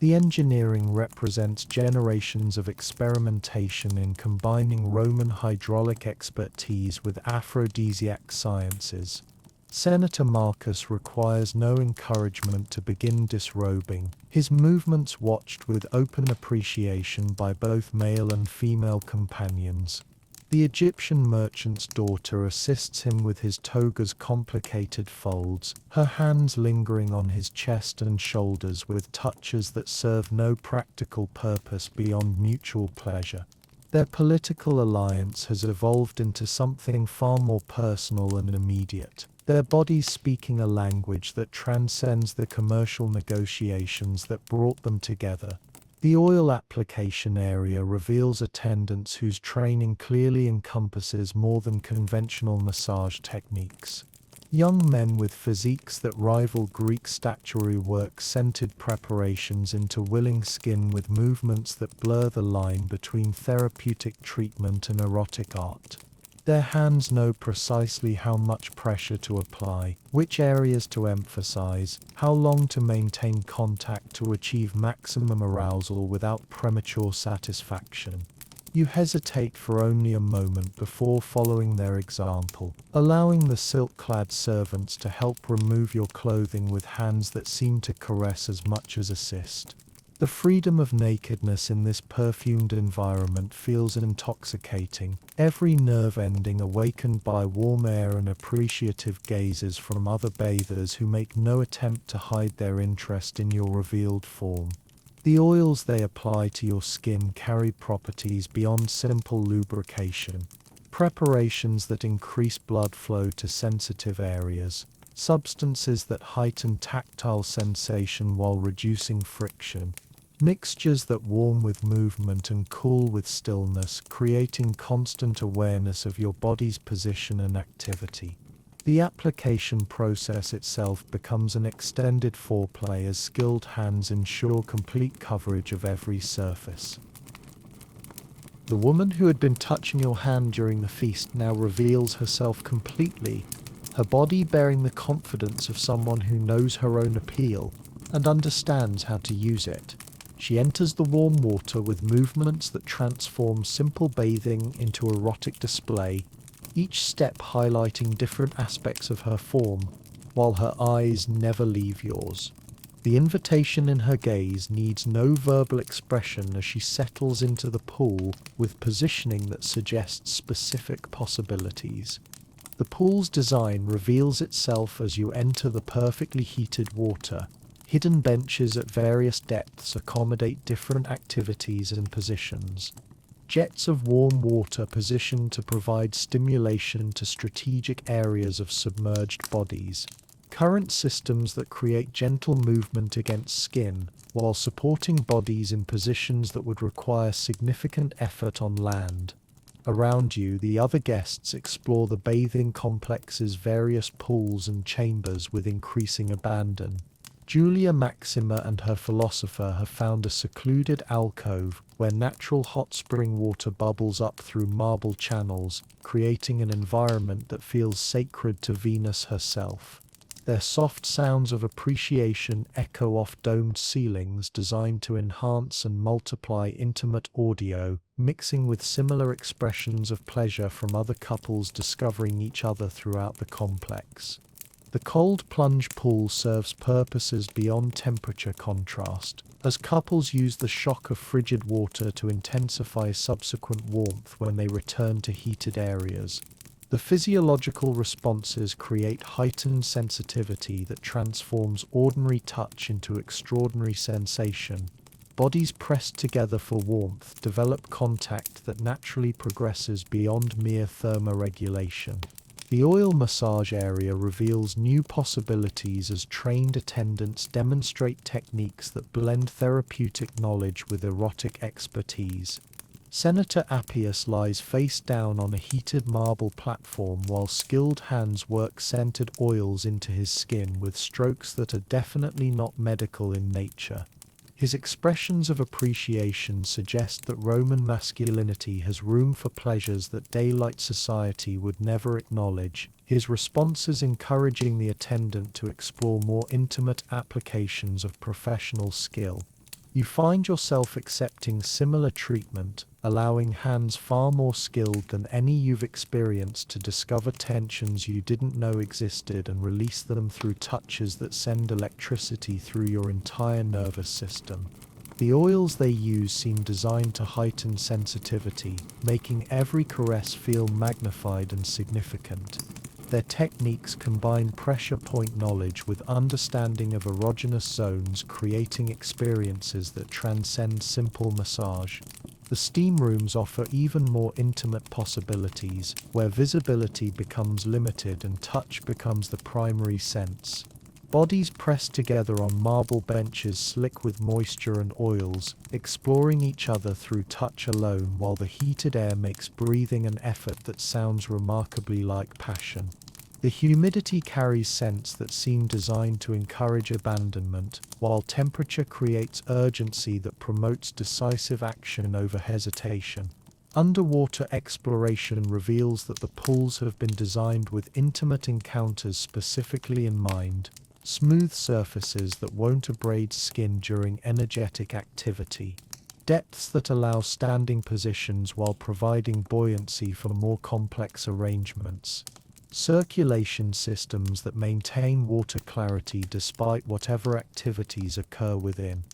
The engineering represents generations of experimentation in combining Roman hydraulic expertise with aphrodisiac sciences. Senator Marcus requires no encouragement to begin disrobing, his movements watched with open appreciation by both male and female companions. The Egyptian merchant's daughter assists him with his toga's complicated folds, her hands lingering on his chest and shoulders with touches that serve no practical purpose beyond mutual pleasure. Their political alliance has evolved into something far more personal and immediate, their bodies speaking a language that transcends the commercial negotiations that brought them together. The oil application area reveals attendants whose training clearly encompasses more than conventional massage techniques. Young men with physiques that rival Greek statuary work scented preparations into willing skin with movements that blur the line between therapeutic treatment and erotic art. Their hands know precisely how much pressure to apply, which areas to emphasize, how long to maintain contact to achieve maximum arousal without premature satisfaction. You hesitate for only a moment before following their example, allowing the silk-clad servants to help remove your clothing with hands that seem to caress as much as assist. The freedom of nakedness in this perfumed environment feels intoxicating, every nerve ending awakened by warm air and appreciative gazes from other bathers who make no attempt to hide their interest in your revealed form. The oils they apply to your skin carry properties beyond simple lubrication. Preparations that increase blood flow to sensitive areas. Substances that heighten tactile sensation while reducing friction. Mixtures that warm with movement and cool with stillness, creating constant awareness of your body's position and activity. The application process itself becomes an extended foreplay as skilled hands ensure complete coverage of every surface. The woman who had been touching your hand during the feast now reveals herself completely, her body bearing the confidence of someone who knows her own appeal and understands how to use it. She enters the warm water with movements that transform simple bathing into erotic display, each step highlighting different aspects of her form, while her eyes never leave yours. The invitation in her gaze needs no verbal expression as she settles into the pool with positioning that suggests specific possibilities. The pool's design reveals itself as you enter the perfectly heated water. Hidden benches at various depths accommodate different activities and positions. Jets of warm water positioned to provide stimulation to strategic areas of submerged bodies. Current systems that create gentle movement against skin, while supporting bodies in positions that would require significant effort on land. Around you, the other guests explore the bathing complex's various pools and chambers with increasing abandon. Julia Maxima and her philosopher have found a secluded alcove where natural hot spring water bubbles up through marble channels, creating an environment that feels sacred to Venus herself. Their soft sounds of appreciation echo off domed ceilings designed to enhance and multiply intimate audio, mixing with similar expressions of pleasure from other couples discovering each other throughout the complex. The cold plunge pool serves purposes beyond temperature contrast, as couples use the shock of frigid water to intensify subsequent warmth when they return to heated areas. The physiological responses create heightened sensitivity that transforms ordinary touch into extraordinary sensation. Bodies pressed together for warmth develop contact that naturally progresses beyond mere thermoregulation. The oil massage area reveals new possibilities as trained attendants demonstrate techniques that blend therapeutic knowledge with erotic expertise. Senator Appius lies face down on a heated marble platform while skilled hands work scented oils into his skin with strokes that are definitely not medical in nature. His expressions of appreciation suggest that Roman masculinity has room for pleasures that daylight society would never acknowledge, his responses encouraging the attendant to explore more intimate applications of professional skill. You find yourself accepting similar treatment, allowing hands far more skilled than any you've experienced to discover tensions you didn't know existed and release them through touches that send electricity through your entire nervous system. The oils they use seem designed to heighten sensitivity, making every caress feel magnified and significant. Their techniques combine pressure point knowledge with understanding of erogenous zones, creating experiences that transcend simple massage. The steam rooms offer even more intimate possibilities, where visibility becomes limited and touch becomes the primary sense. Bodies pressed together on marble benches slick with moisture and oils, exploring each other through touch alone while the heated air makes breathing an effort that sounds remarkably like passion. The humidity carries scents that seem designed to encourage abandonment, while temperature creates urgency that promotes decisive action over hesitation. Underwater exploration reveals that the pools have been designed with intimate encounters specifically in mind. Smooth surfaces that won't abrade skin during energetic activity. Depths that allow standing positions while providing buoyancy for more complex arrangements. Circulation systems that maintain water clarity despite whatever activities occur within.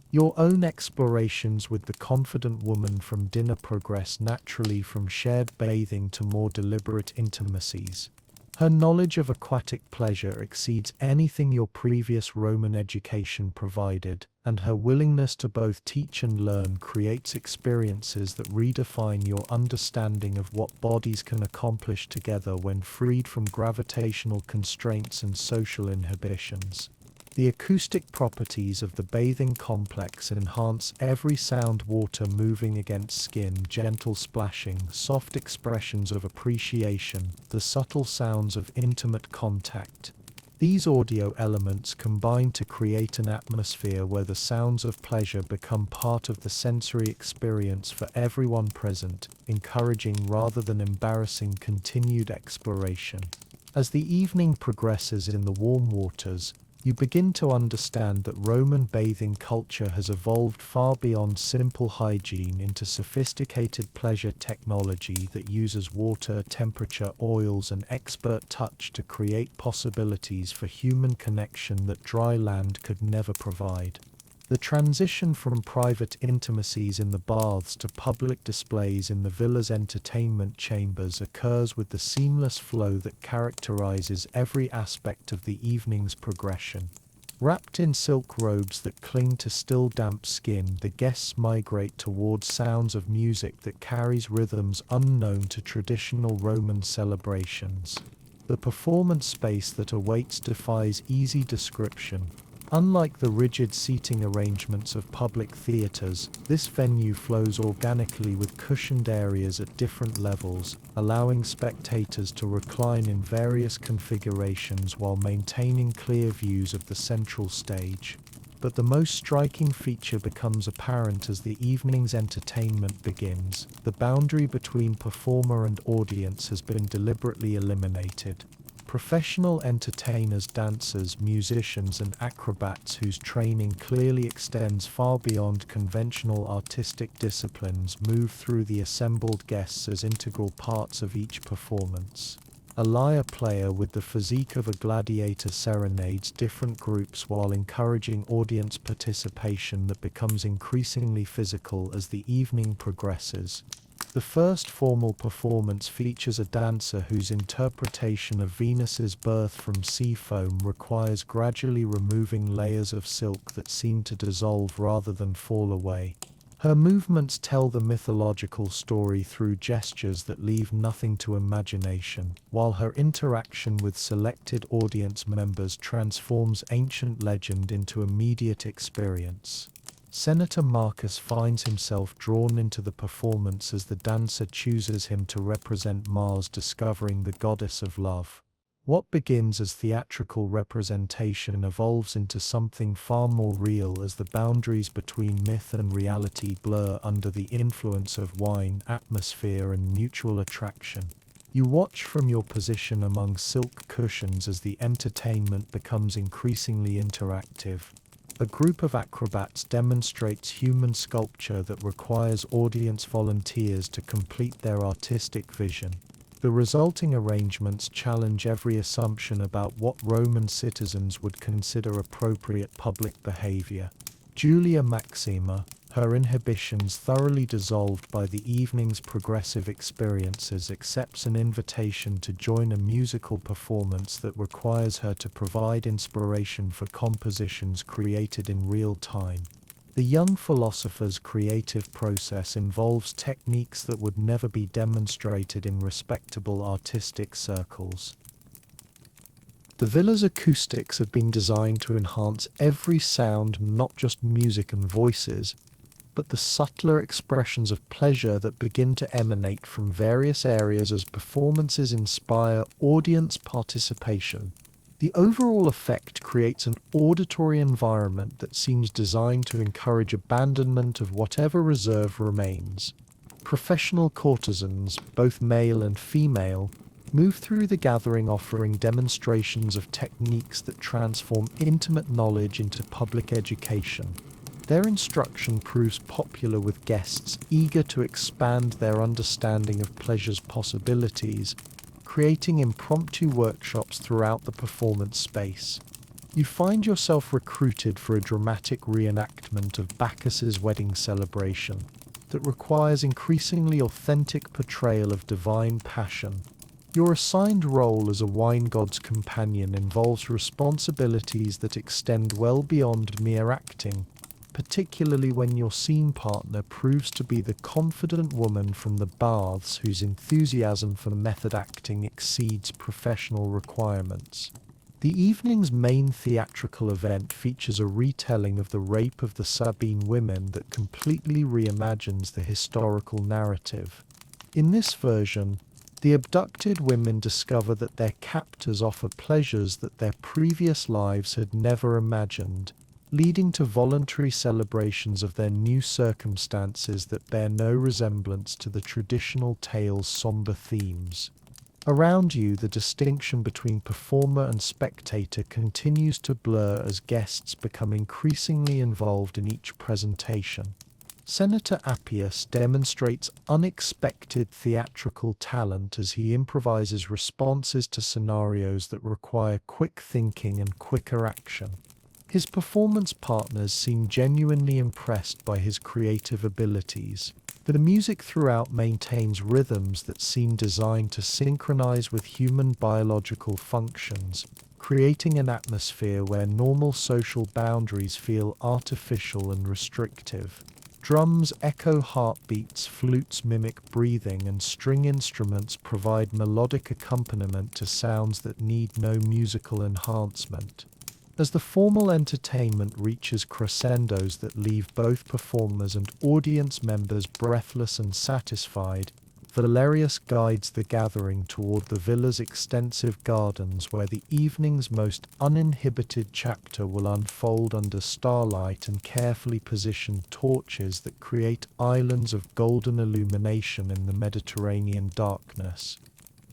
Your own explorations with the confident woman from dinner progress naturally from shared bathing to more deliberate intimacies. Her knowledge of aquatic pleasure exceeds anything your previous Roman education provided, and her willingness to both teach and learn creates experiences that redefine your understanding of what bodies can accomplish together when freed from gravitational constraints and social inhibitions. The acoustic properties of the bathing complex enhance every sound: water moving against skin, gentle splashing, soft expressions of appreciation, the subtle sounds of intimate contact. These audio elements combine to create an atmosphere where the sounds of pleasure become part of the sensory experience for everyone present, encouraging rather than embarrassing continued exploration. As the evening progresses in the warm waters, you begin to understand that Roman bathing culture has evolved far beyond simple hygiene into sophisticated pleasure technology that uses water, temperature, oils, and expert touch to create possibilities for human connection that dry land could never provide. The transition from private intimacies in the baths to public displays in the villa's entertainment chambers occurs with the seamless flow that characterizes every aspect of the evening's progression. Wrapped in silk robes that cling to still damp skin, the guests migrate towards sounds of music that carries rhythms unknown to traditional Roman celebrations. The performance space that awaits defies easy description. Unlike the rigid seating arrangements of public theaters, this venue flows organically with cushioned areas at different levels, allowing spectators to recline in various configurations while maintaining clear views of the central stage. But the most striking feature becomes apparent as the evening's entertainment begins. The boundary between performer and audience has been deliberately eliminated. Professional entertainers, dancers, musicians, and acrobats whose training clearly extends far beyond conventional artistic disciplines move through the assembled guests as integral parts of each performance. A lyre player with the physique of a gladiator serenades different groups while encouraging audience participation that becomes increasingly physical as the evening progresses. The first formal performance features a dancer whose interpretation of Venus's birth from sea foam requires gradually removing layers of silk that seem to dissolve rather than fall away. Her movements tell the mythological story through gestures that leave nothing to imagination, while her interaction with selected audience members transforms ancient legend into immediate experience. Senator Marcus finds himself drawn into the performance as the dancer chooses him to represent Mars discovering the goddess of love. What begins as theatrical representation evolves into something far more real as the boundaries between myth and reality blur under the influence of wine, atmosphere, and mutual attraction. You watch from your position among silk cushions as the entertainment becomes increasingly interactive. A group of acrobats demonstrates human sculpture that requires audience volunteers to complete their artistic vision. The resulting arrangements challenge every assumption about what Roman citizens would consider appropriate public behavior. Julia Maxima, her inhibitions thoroughly dissolved by the evening's progressive experiences, accepts an invitation to join a musical performance that requires her to provide inspiration for compositions created in real time. The young philosopher's creative process involves techniques that would never be demonstrated in respectable artistic circles. The villa's acoustics have been designed to enhance every sound, not just music and voices, but the subtler expressions of pleasure that begin to emanate from various areas as performances inspire audience participation. The overall effect creates an auditory environment that seems designed to encourage abandonment of whatever reserve remains. Professional courtesans, both male and female, move through the gathering offering demonstrations of techniques that transform intimate knowledge into public education. Their instruction proves popular with guests eager to expand their understanding of pleasure's possibilities, creating impromptu workshops throughout the performance space. You find yourself recruited for a dramatic reenactment of Bacchus's wedding celebration that requires increasingly authentic portrayal of divine passion. Your assigned role as a wine god's companion involves responsibilities that extend well beyond mere acting, particularly when your scene partner proves to be the confident woman from the baths whose enthusiasm for method acting exceeds professional requirements. The evening's main theatrical event features a retelling of the rape of the Sabine women that completely reimagines the historical narrative. In this version, the abducted women discover that their captors offer pleasures that their previous lives had never imagined, leading to voluntary celebrations of their new circumstances that bear no resemblance to the traditional tale's somber themes. Around you, the distinction between performer and spectator continues to blur as guests become increasingly involved in each presentation. Senator Appius demonstrates unexpected theatrical talent as he improvises responses to scenarios that require quick thinking and quicker action. His performance partners seem genuinely impressed by his creative abilities. The music throughout maintains rhythms that seem designed to synchronize with human biological functions, creating an atmosphere where normal social boundaries feel artificial and restrictive. Drums echo heartbeats, flutes mimic breathing, and string instruments provide melodic accompaniment to sounds that need no musical enhancement. As the formal entertainment reaches crescendos that leave both performers and audience members breathless and satisfied, Valerius guides the gathering toward the villa's extensive gardens where the evening's most uninhibited chapter will unfold under starlight and carefully positioned torches that create islands of golden illumination in the Mediterranean darkness.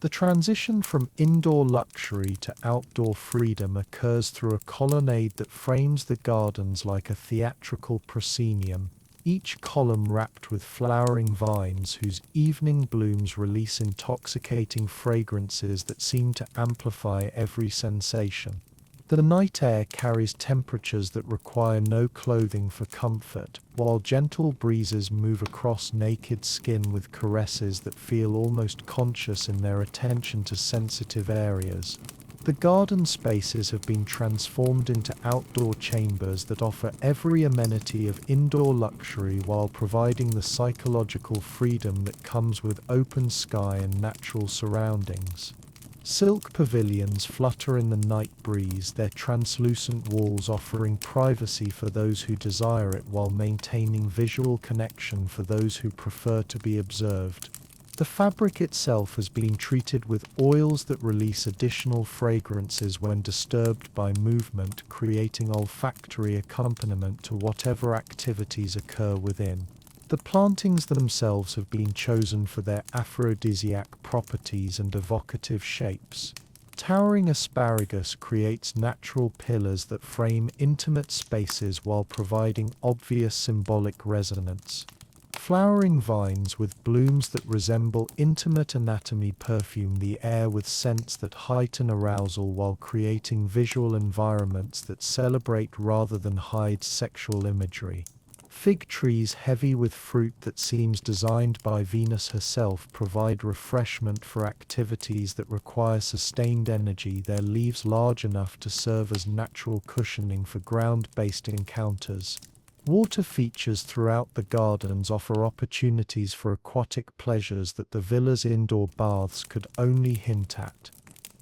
The transition from indoor luxury to outdoor freedom occurs through a colonnade that frames the gardens like a theatrical proscenium, each column wrapped with flowering vines whose evening blooms release intoxicating fragrances that seem to amplify every sensation. The night air carries temperatures that require no clothing for comfort, while gentle breezes move across naked skin with caresses that feel almost conscious in their attention to sensitive areas. The garden spaces have been transformed into outdoor chambers that offer every amenity of indoor luxury while providing the psychological freedom that comes with open sky and natural surroundings. Silk pavilions flutter in the night breeze, their translucent walls offering privacy for those who desire it while maintaining visual connection for those who prefer to be observed. The fabric itself has been treated with oils that release additional fragrances when disturbed by movement, creating olfactory accompaniment to whatever activities occur within. The plantings themselves have been chosen for their aphrodisiac properties and evocative shapes. Towering asparagus creates natural pillars that frame intimate spaces while providing obvious symbolic resonance. Flowering vines with blooms that resemble intimate anatomy perfume the air with scents that heighten arousal while creating visual environments that celebrate rather than hide sexual imagery. Fig trees heavy with fruit that seems designed by Venus herself provide refreshment for activities that require sustained energy, their leaves large enough to serve as natural cushioning for ground-based encounters. Water features throughout the gardens offer opportunities for aquatic pleasures that the villa's indoor baths could only hint at.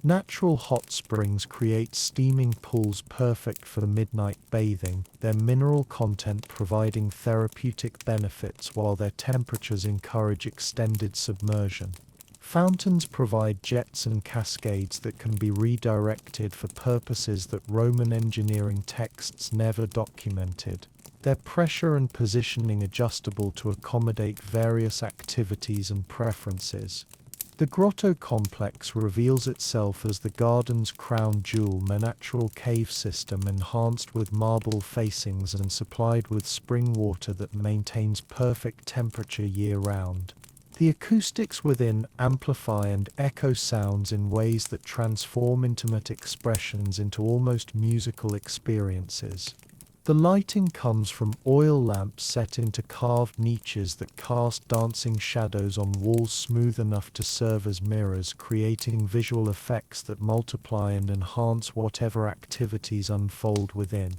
Natural hot springs create steaming pools perfect for midnight bathing, their mineral content providing therapeutic benefits while their temperatures encourage extended submersion. Fountains provide jets and cascades that can be redirected for purposes that Roman engineering texts never documented. Their pressure and positioning adjustable to accommodate various activities and preferences. The grotto complex reveals itself as the garden's crown jewel, a natural cave system enhanced with marble facings and supplied with spring water that maintains perfect temperature year-round. The acoustics within amplify and echo sounds in ways that transform intimate expressions into almost musical experiences. The lighting comes from oil lamps set into carved niches that cast dancing shadows on walls smooth enough to serve as mirrors, creating visual effects that multiply and enhance whatever activities unfold within.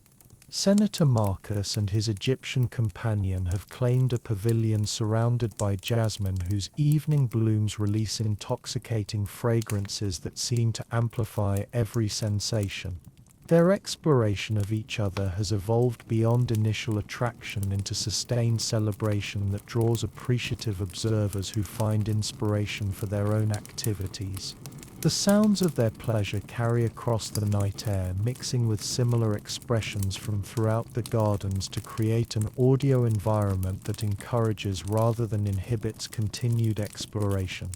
Senator Marcus and his Egyptian companion have claimed a pavilion surrounded by jasmine whose evening blooms release intoxicating fragrances that seem to amplify every sensation. Their exploration of each other has evolved beyond initial attraction into sustained celebration that draws appreciative observers who find inspiration for their own activities. The sounds of their pleasure carry across the night air, mixing with similar expressions from throughout the gardens to create an audio environment that encourages rather than inhibits continued exploration.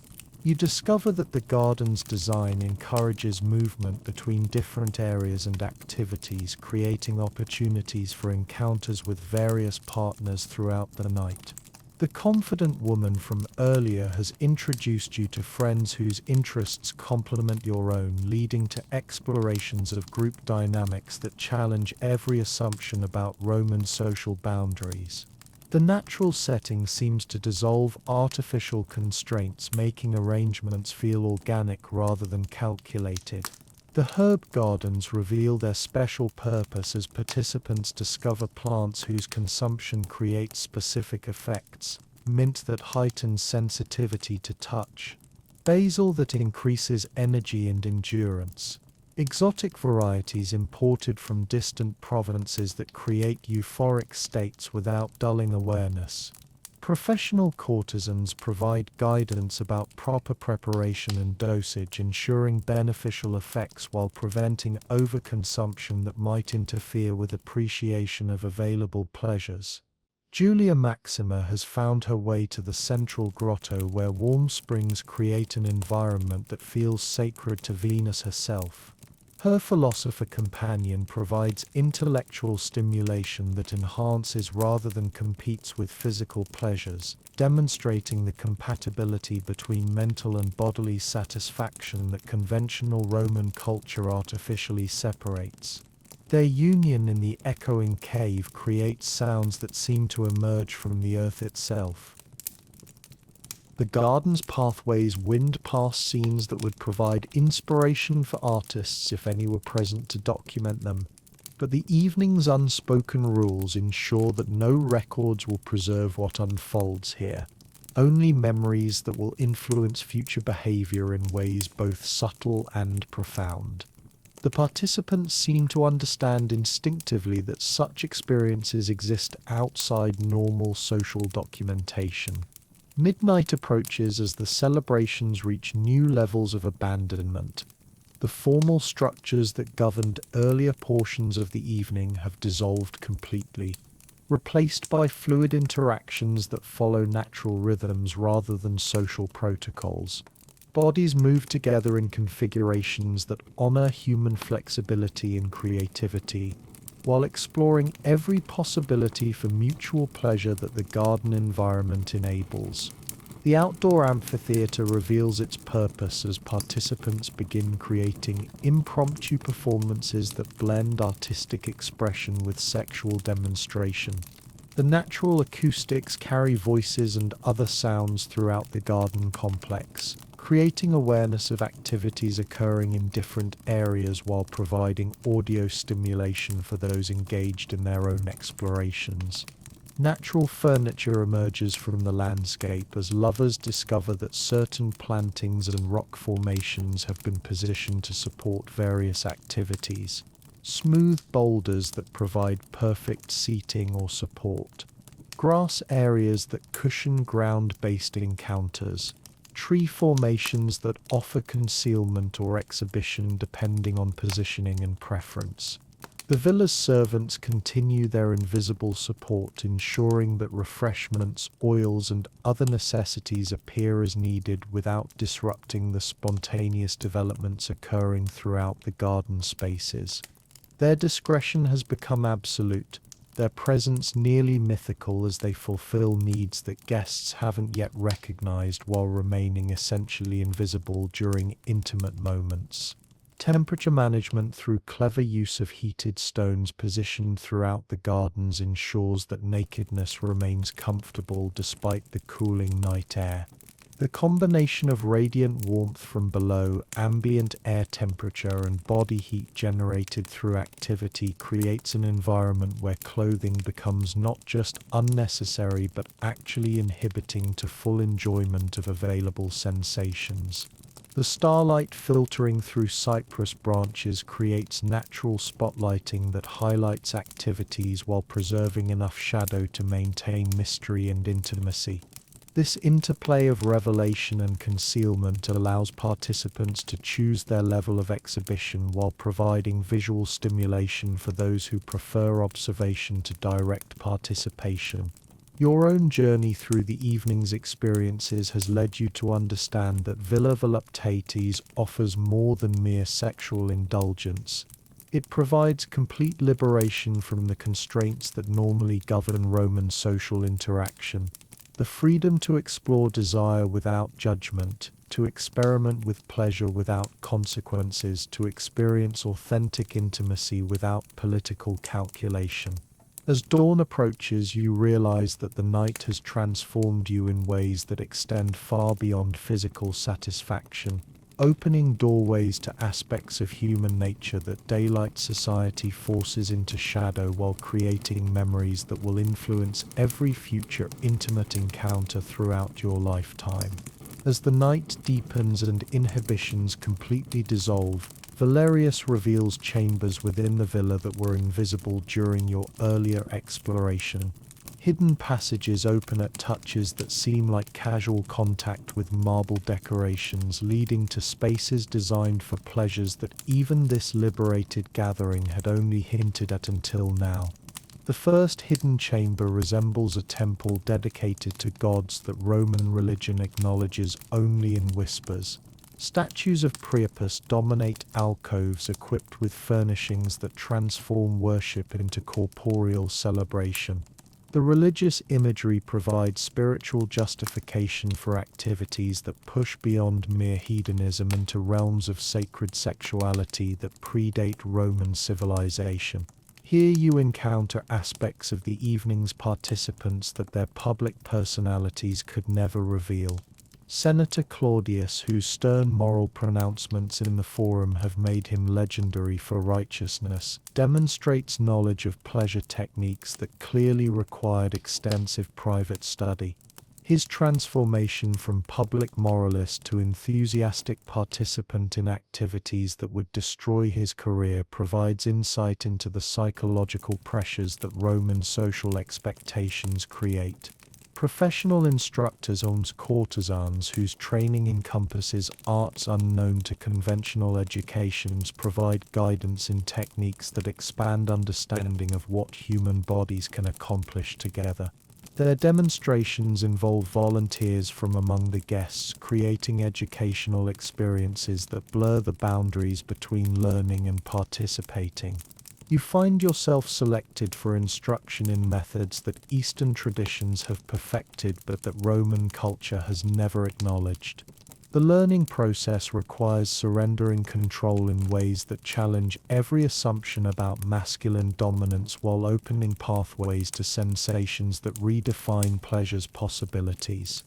You discover that the garden's design encourages movement between different areas and activities, creating opportunities for encounters with various partners throughout the night. The confident woman from earlier has introduced you to friends whose interests complement your own, leading to explorations of group dynamics that challenge every assumption about Roman social boundaries. The natural setting seems to dissolve artificial constraints, making arrangements feel organic rather than calculated. The herb gardens reveal their special purpose as participants discover plants whose consumption creates specific effects. Mint that heightens sensitivity to touch. Basil that increases energy and endurance. Exotic varieties imported from distant provinces that create euphoric states without dulling awareness. Professional courtesans provide guidance about proper preparation and dosage, ensuring beneficial effects while preventing overconsumption that might interfere with appreciation of available pleasures. Julia Maxima has found her way to the central grotto where warm springs create an environment that feels sacred to Venus herself. Her philosopher companion provides intellectual stimulation that enhances rather than competes with physical pleasures, demonstrating the compatibility between mental and bodily satisfaction that conventional Roman culture artificially separates. Their union in the echoing cave creates sounds that seem to emerge from the earth itself. The garden's pathways wind past scenes that would provide inspiration for artists if any were present to document them, but the evening's unspoken rules ensure that no records will preserve what unfolds here, only memories that will influence future behavior in ways both subtle and profound. The participants seem to understand instinctively that such experiences exist outside normal social documentation. Midnight approaches as the celebrations reach new levels of abandonment. The formal structures that governed earlier portions of the evening have dissolved completely, replaced by fluid interactions that follow natural rhythms rather than social protocols. Bodies move together in configurations that honor human flexibility and creativity, while exploring every possibility for mutual pleasure that the garden environment enables. The outdoor amphitheater reveals its purpose as participants begin creating impromptu performances that blend artistic expression with sexual demonstration. The natural acoustics carry voices and other sounds throughout the garden complex, creating awareness of activities occurring in different areas while providing audio stimulation for those engaged in their own explorations. Natural furniture emerges from the landscape as lovers discover that certain plantings and rock formations have been positioned to support various activities. Smooth boulders that provide perfect seating or support. Grass areas that cushion ground-based encounters. Tree formations that offer concealment or exhibition depending on positioning and preference. The villa's servants continue their invisible support, ensuring that refreshments, oils, and other necessities appear as needed without disrupting the spontaneous developments occurring throughout the garden spaces. Their discretion has become absolute, their presence nearly mythical as they fulfill needs that guests haven't yet recognized while remaining essentially invisible during intimate moments. Temperature management through clever use of heated stones positioned throughout the gardens ensures that nakedness remains comfortable despite the cooling night air. The combination of radiant warmth from below, ambient air temperature, and body heat generated through activity creates an environment where clothing becomes not just unnecessary but actually inhibiting to full enjoyment of available sensations. The starlight filtering through cypress branches creates natural spotlighting that highlights activities while preserving enough shadow to maintain mystery and intimacy. This interplay of revelation and concealment allows participants to choose their level of exhibition while providing visual stimulation for those who prefer observation to direct participation. Your own journey through the evening's experiences has led you to understand that Villa Voluptates offers more than mere sexual indulgence. It provides complete liberation from the constraints that normally govern Roman social interaction. The freedom to explore desire without judgment, to experiment with pleasure without consequences, to experience authentic intimacy without political calculation. As dawn approaches, you realize that the night has transformed you in ways that extend far beyond physical satisfaction, opening doorways to aspects of human nature that daylight society forces into shadow while creating memories that will influence every future intimate encounter throughout your lifetime. As the night deepens and inhibitions completely dissolve, Valerius reveals chambers within the villa that were invisible during your earlier exploration. Hidden passages open at touches that seem like casual contact with marble decorations, leading to spaces designed for pleasures that even this liberated gathering had only hinted at until now. The first hidden chamber resembles a temple dedicated to gods that Roman religion acknowledges only in whispers. Statues of Priapus dominate alcoves equipped with furnishings that transform worship into corporeal celebration. The religious imagery provides spiritual justification for activities that push beyond mere hedonism into realms of sacred sexuality that predate Roman civilization. Here you encounter aspects of the evening's participants that their public personalities could never reveal. Senator Claudius, whose stern moral pronouncements in the Forum have made him legendary for righteousness, demonstrates knowledge of pleasure techniques that clearly required extensive private study. His transformation from public moralist to enthusiastic participant in activities that would destroy his career provides insight into the psychological pressures that Roman social expectations create. Professional instructors own courtesans whose training encompasses arts unknown to conventional educations provide guidance in techniques that expand understanding of what human bodies can accomplish together. Their demonstrations involve volunteers from among the guests, creating educational experiences that blur the boundaries between learning and participating. You find yourself selected for instruction in methods that Eastern traditions have perfected but that Roman culture has never acknowledged. The learning process requires surrendering control in ways that challenge every assumption about masculine dominance while opening pathways to sensations that redefine pleasure's possibilities.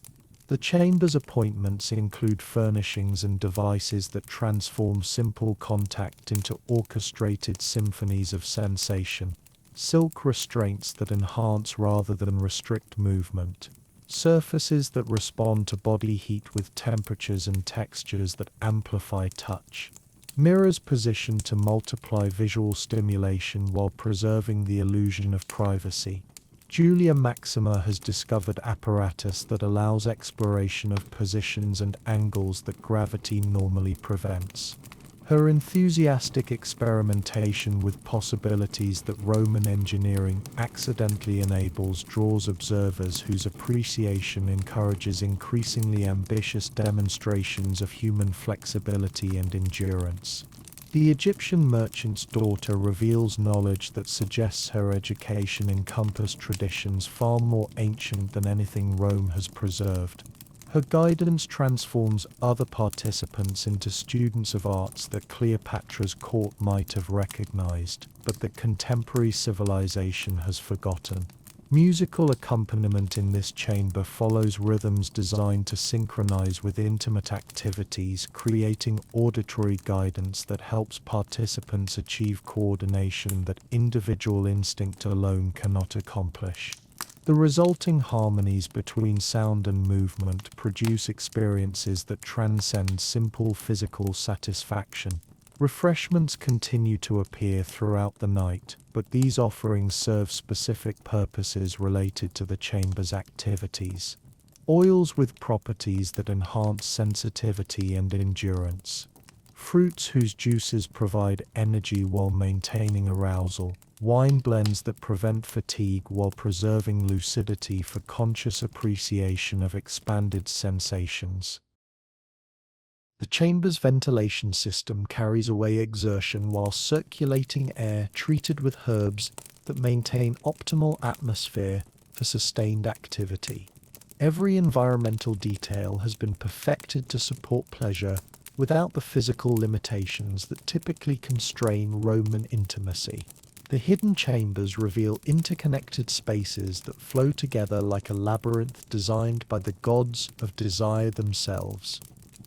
The chamber's appointments include furnishings and devices that transform simple contact into orchestrated symphonies of sensation, silk restraints that enhance rather than restrict movement, surfaces that respond to body heat with temperatures and textures that amplify touch, mirrors positioned to multiply visual stimulation while preserving the illusion of privacy. Julia Maxima has discovered apparatus that allows exploration of positions and angles that gravity normally prevents. Her enthusiastic experimentation with possibilities that Roman engineering accidentally enables draws observers whose appreciation encourages increasingly ambitious demonstrations of human flexibility and endurance. The Egyptian merchant's daughter reveals knowledge that suggests her education encompassed traditions far more ancient than anything Rome has preserved. Her guidance transforms other participants into students of arts that Cleopatra's court might have recognized, but that contemporary civilization has forgotten. Musical accompaniment in this chamber follows rhythms designed to synchronize with intimate activities, creating auditory guidance that helps participants achieve coordination that individual instinct alone cannot accomplish. The resulting harmonies between sound and movement produce experiences that transcend simple physical satisfaction. Refreshments continue to appear throughout the night, but these offerings serve specific purposes related to the chamber's activities. Oils with properties that enhance sensitivity and endurance. Fruits whose juices provide energy while maintaining arousal. Wine blends that prevent fatigue while preserving lucidity for conscious appreciation of expanded sensations. The chamber's ventilation system carries away exertion while circulating air treated with herbs that maintain optimal atmosphere for sustained activity. Every environmental detail has been perfected to support pleasure without the physical limitations that typically constrain Roman intimacy. The hidden chambers reveal interconnected spaces that flow together like a labyrinth designed by the gods of desire themselves.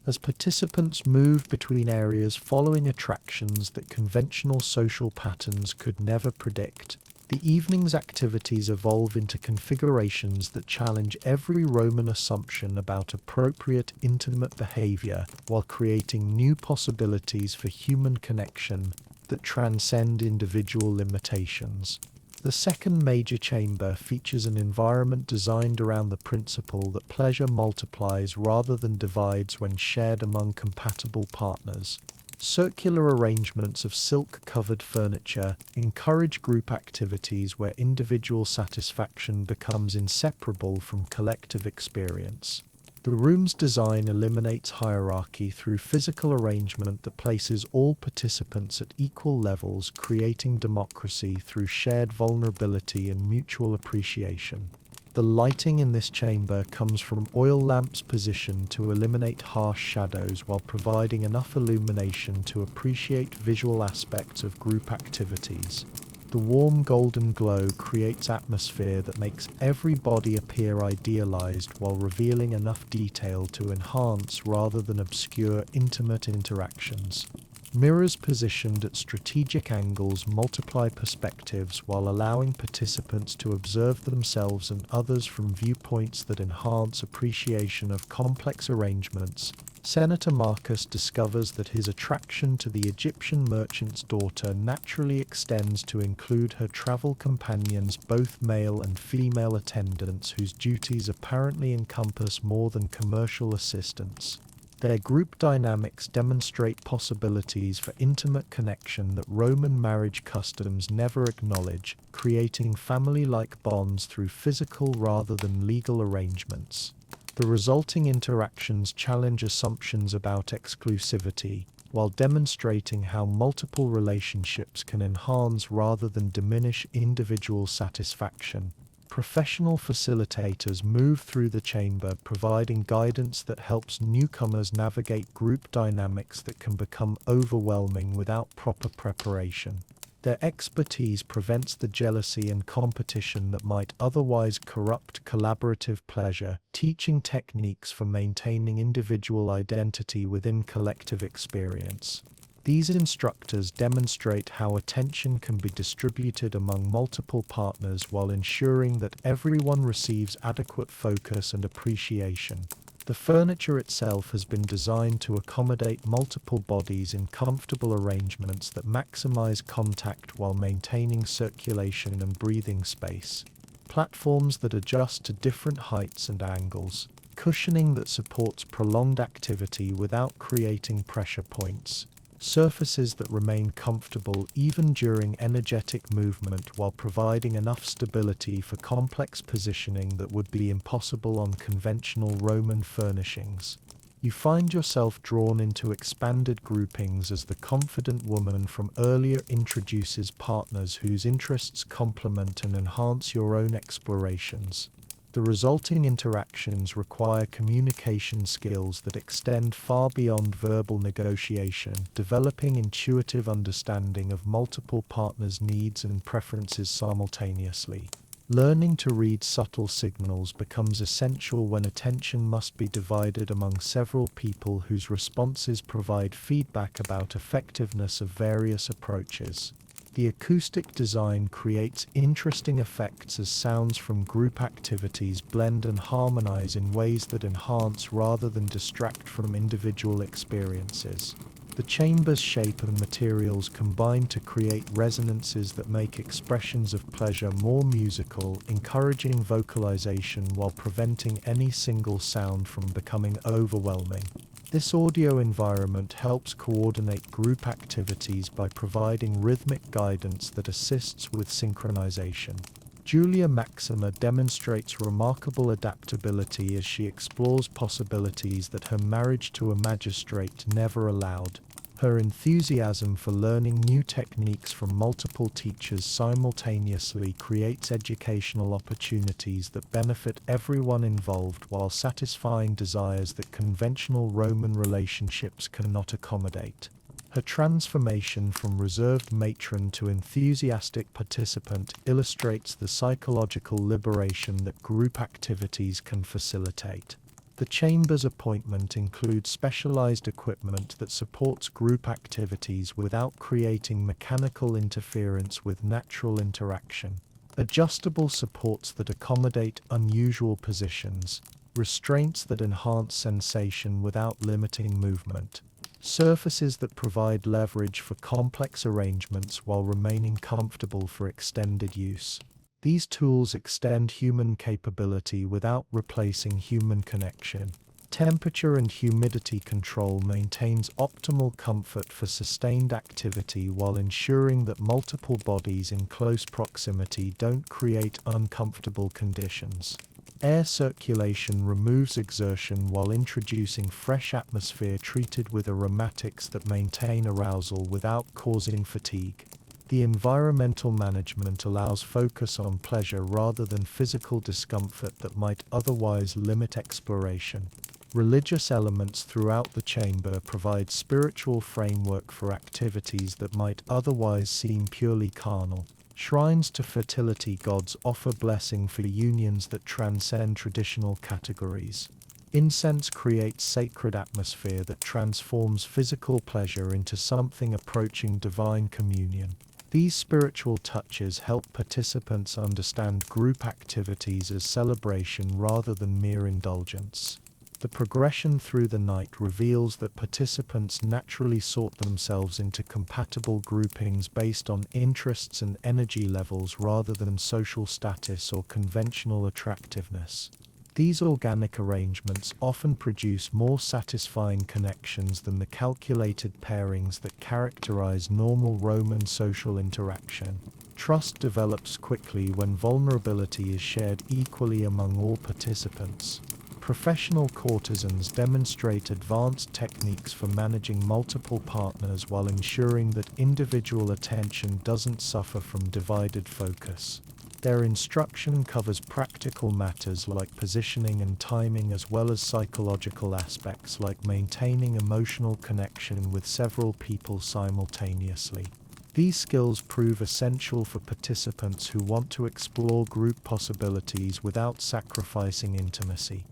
As participants move between areas following attractions that conventional social patterns could never predict, the evening's activities evolve into configurations that challenge every Roman assumption about appropriate intimate behavior while creating new possibilities for human connection that transcend individual limitations. The second major chamber features an environment designed around the principle that pleasure multiplies rather than divides when shared among compatible partners. Circular arrangements of silk-covered furniture encourage group activities where individual satisfaction becomes inseparable from collective experience. The room's design eliminates hierarchy through physical arrangement that places all participants at equal levels, creating democracy through shared vulnerability and mutual appreciation. The lighting in this chamber comes from oil lamps positioned to eliminate harsh shadows while providing enough illumination to appreciate visual aspects of group activities. The warm golden glow creates atmosphere that makes every body appear idealized while revealing enough detail to enhance rather than obscure intimate interactions. Mirrors positioned at strategic angles multiply perspectives while allowing participants to observe themselves and others from viewpoints that enhance appreciation of complex arrangements. Senator Marcus discovers that his attraction to the Egyptian merchant's daughter naturally extends to include her travel companions, both male and female attendants whose duties apparently encompass more than commercial assistance. Their group dynamics demonstrate possibilities for intimate connection that Roman marriage customs never acknowledge, creating family-like bonds through physical rather than legal arrangements. The resulting interactions challenge assumptions about exclusivity, while demonstrating how multiple relationships can enhance rather than diminish individual satisfaction. Professional facilitators move through the chamber, providing guidance that helps newcomers navigate group dynamics that can become overwhelming without proper preparation. Their expertise prevents the jealousy and competition that might otherwise corrupt collaborative pleasure, teaching techniques for maintaining individual identity within collective experience. These instructors demonstrate how attention can be distributed among multiple partners while ensuring that everyone receives adequate focus and appreciation. The furniture itself has been designed to accommodate multiple bodies in comfortable arrangements that maximize contact while maintaining circulation and breathing space. Platforms that adjust to different heights and angles. Cushioning that supports prolonged activity without creating pressure points. Surfaces that remain comfortable even during energetic movement while providing enough stability for complex positioning that would be impossible on conventional Roman furnishings. You find yourself drawn into expanded groupings as the confident woman from earlier introduces partners whose interests complement and enhance your own explorations. The resulting interactions require communication skills that extend far beyond verbal negotiation, developing intuitive understanding of multiple partners' needs and preferences simultaneously. Learning to read subtle signals becomes essential when attention must be divided among several people whose responses provide feedback about effectiveness of various approaches. The acoustic design creates interesting effects as sounds from group activities blend and harmonize in ways that enhance rather than distract from individual experiences. The chamber's shape and materials combine to create resonances that make expressions of pleasure more musical, encouraging vocalization while preventing any single sound from becoming overwhelming. This audio environment helps coordinate group activities by providing rhythmic guidance that assists with synchronization. Julia Maxima demonstrates remarkable adaptability as she explores possibilities that her marriage to a magistrate never allowed. Her enthusiasm for learning new techniques from multiple teachers simultaneously creates educational opportunities that benefit everyone involved while satisfying desires that conventional Roman relationships cannot accommodate. Her transformation from reserved matron to enthusiastic participant illustrates the psychological liberation that group activities can facilitate. The chamber's appointment includes specialized equipment that supports group activities without creating mechanical interference with natural interaction. Adjustable supports that accommodate unusual positions. Restraints that enhance sensation without limiting movement. Surfaces that provide leverage for complex arrangements while remaining comfortable for extended use. These tools extend human capability without replacing human connection. Temperature and humidity control maintains optimal comfort for sustained activity while ensuring that multiple bodies in close proximity don't create uncomfortable conditions. Air circulation removes exertion while introducing fresh atmosphere treated with aromatics that maintain arousal without causing fatigue. The environmental management allows focus on pleasure rather than physical discomfort that might otherwise limit exploration. Religious elements throughout the chamber provide spiritual framework for activities that might otherwise seem purely carnal. Shrines to fertility gods offer blessing for unions that transcend traditional categories. Incense creates sacred atmosphere that transforms physical pleasure into something approaching divine communion. These spiritual touches help participants understand group activities as celebration rather than mere indulgence. The progression through the night reveals that participants naturally sort themselves into compatible groupings based on interests and energy levels rather than social status or conventional attractiveness. These organic arrangements often produce more satisfying connections than the calculated pairings that characterize normal Roman social interaction. Trust develops quickly when vulnerability is shared equally among all participants. Professional courtesans demonstrate advanced techniques for managing multiple partners while ensuring that individual attention doesn't suffer from divided focus. Their instruction covers practical matters like positioning and timing, as well as psychological aspects like maintaining emotional connection with several people simultaneously. These skills prove essential for participants who want to explore group possibilities without sacrificing intimacy.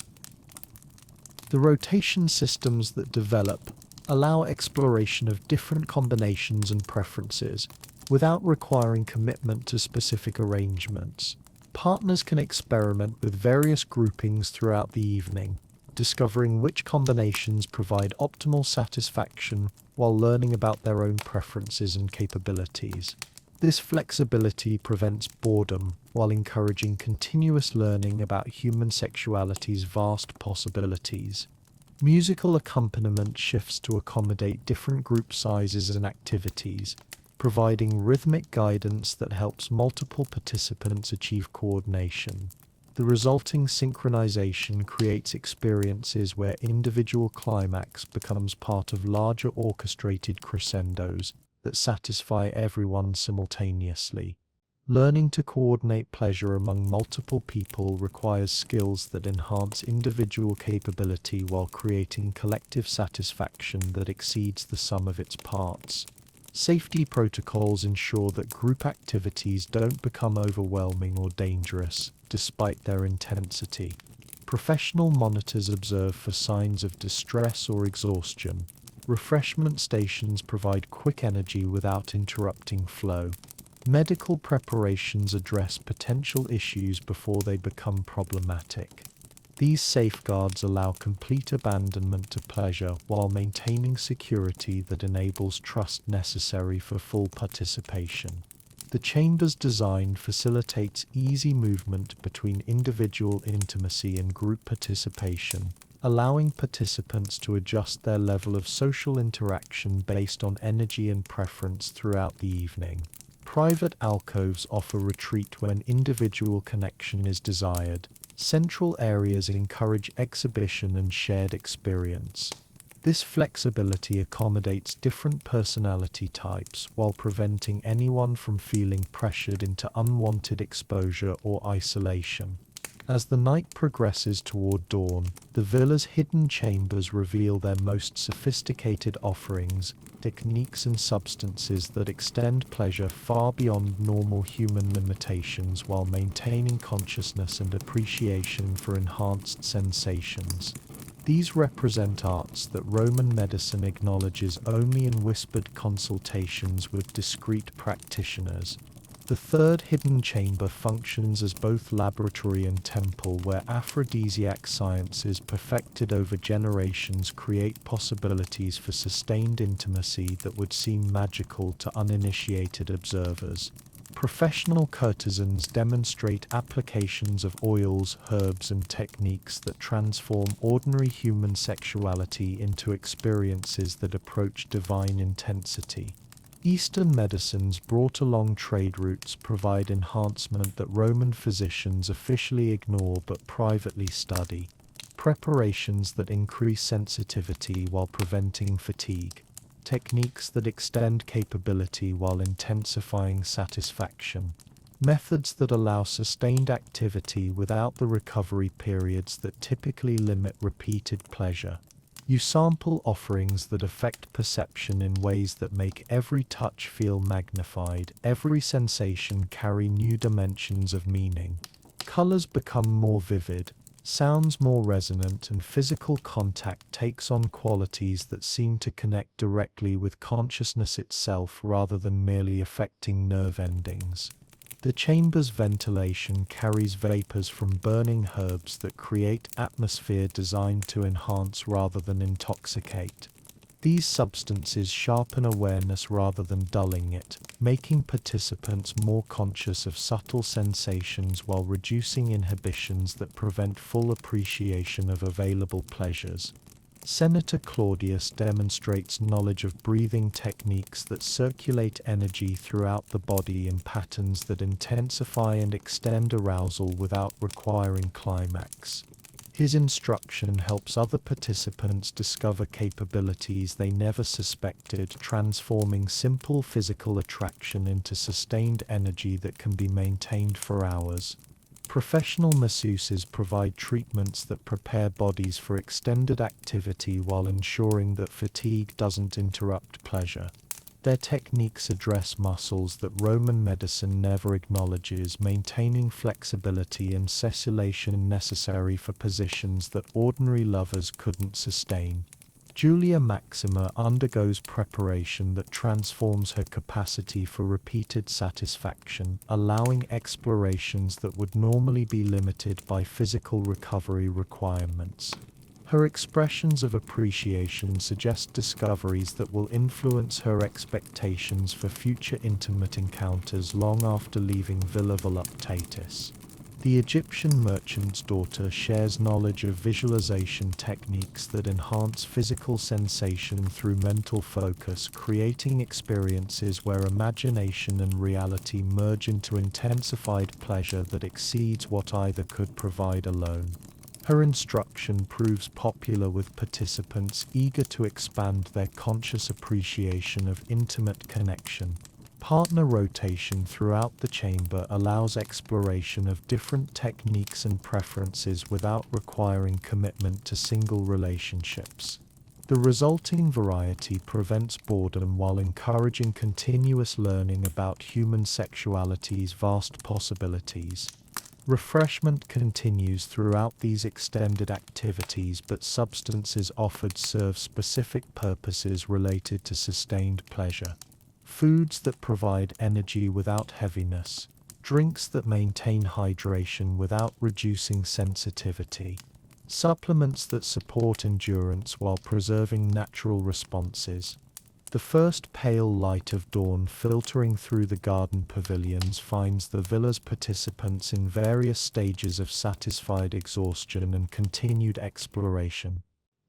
The rotation systems that develop allow exploration of different combinations and preferences without requiring commitment to specific arrangements. Partners can experiment with various groupings throughout the evening, discovering which combinations provide optimal satisfaction while learning about their own preferences and capabilities. This flexibility prevents boredom while encouraging continuous learning about human sexuality's vast possibilities. Musical accompaniment shifts to accommodate different group sizes and activities, providing rhythmic guidance that helps multiple participants achieve coordination. The resulting synchronization creates experiences where individual climax becomes part of larger orchestrated crescendos that satisfy everyone simultaneously. Learning to coordinate pleasure among multiple people requires skills that enhance individual capability while creating collective satisfaction that exceeds the sum of its parts. Safety protocols ensure that group activities don't become overwhelming or dangerous, despite their intensity. Professional monitors observe for signs of distress or exhaustion. Refreshment stations provide quick energy without interrupting flow. Medical preparations address potential issues before they become problematic. These safeguards allow complete abandonment to pleasure while maintaining security that enables trust necessary for full participation. The chamber's design facilitates easy movement between individual intimacy and group participation, allowing participants to adjust their level of social interaction based on energy and preference throughout the evening. Private alcoves offer retreat when individual connection is desired. Central areas encourage exhibition and shared experience. This flexibility accommodates different personality types while preventing anyone from feeling pressured into unwanted exposure or isolation. As the night progresses toward dawn, the villa's hidden chambers reveal their most sophisticated offerings, techniques and substances that extend pleasure far beyond normal human limitations while maintaining consciousness and appreciation for enhanced sensations. These represent arts that Roman medicine acknowledges only in whispered consultations with discreet practitioners. The third hidden chamber functions as both laboratory and temple, where aphrodisiac sciences perfected over generations create possibilities for sustained intimacy that would seem magical to uninitiated observers. Professional courtesans demonstrate applications of oils, herbs, and techniques that transform ordinary human sexuality into experiences that approach divine intensity. Eastern medicines brought along trade routes provide enhancement that Roman physicians officially ignore but privately study. Preparations that increase sensitivity while preventing fatigue. Techniques that extend capability while intensifying satisfaction. Methods that allow sustained activity without the recovery periods that typically limit repeated pleasure. You sample offerings that affect perception in ways that make every touch feel magnified, every sensation carry new dimensions of meaning. Colors become more vivid, sounds more resonant, and physical contact takes on qualities that seem to connect directly with consciousness itself rather than merely affecting nerve endings. The chamber's ventilation carries vapors from burning herbs that create atmosphere designed to enhance rather than intoxicate. These substances sharpen awareness rather than dulling it, making participants more conscious of subtle sensations while reducing inhibitions that prevent full appreciation of available pleasures. Senator Claudius demonstrates knowledge of breathing techniques that circulate energy throughout the body in patterns that intensify and extend arousal without requiring climax. His instruction helps other participants discover capabilities they never suspected, transforming simple physical attraction into sustained energy that can be maintained for hours. Professional masseuses provide treatments that prepare bodies for extended activity while ensuring that fatigue doesn't interrupt pleasure. Their techniques address muscles that Roman medicine never acknowledges, maintaining flexibility and cessation necessary for positions that ordinary lovers couldn't sustain. Julia Maxima undergoes preparation that transforms her capacity for repeated satisfaction, allowing explorations that would normally be limited by physical recovery requirements. Her expressions of appreciation suggest discoveries that will influence her expectations for future intimate encounters long after leaving Villa Voluptatis. The Egyptian merchant's daughter shares knowledge of visualization techniques that enhance physical sensation through mental focus, creating experiences where imagination and reality merge into intensified pleasure that exceeds what either could provide alone. Her instruction proves popular with participants eager to expand their conscious appreciation of intimate connection. Partner rotation throughout the chamber allows exploration of different techniques and preferences without requiring commitment to single relationships. The resulting variety prevents boredom while encouraging continuous learning about human sexuality's vast possibilities. Refreshment continues throughout these extended activities, but substances offered serve specific purposes related to sustained pleasure. Foods that provide energy without heaviness. Drinks that maintain hydration without reducing sensitivity. Supplements that support endurance while preserving natural responses. The first pale light of dawn filtering through the garden pavilions finds the villa's participants in various stages of satisfied exhaustion and continued exploration.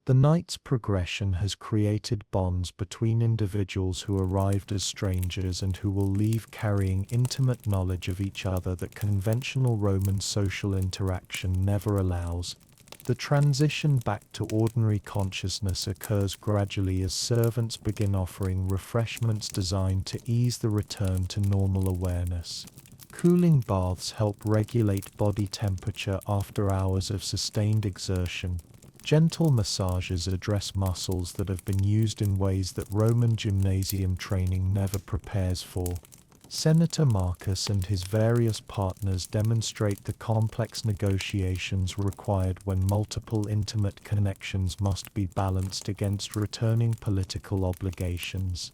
The night's progression has created bonds between individuals who arrived as strangers and who will leave carrying intimate knowledge of each other that conventional Roman social interaction never allows. The transition back to ordinary consciousness occurs gradually as servants begin offering refreshments designed to ease the return to normal awareness. Cooling baths help regulate body temperature after hours of sustained exertion. Gentle massages address muscles that have been used in ways that Roman gymnasium training never prepares for. Senator Marcus and his various partners demonstrate the complex negotiations required when multiple intimate connections must be balanced against returning political obligations.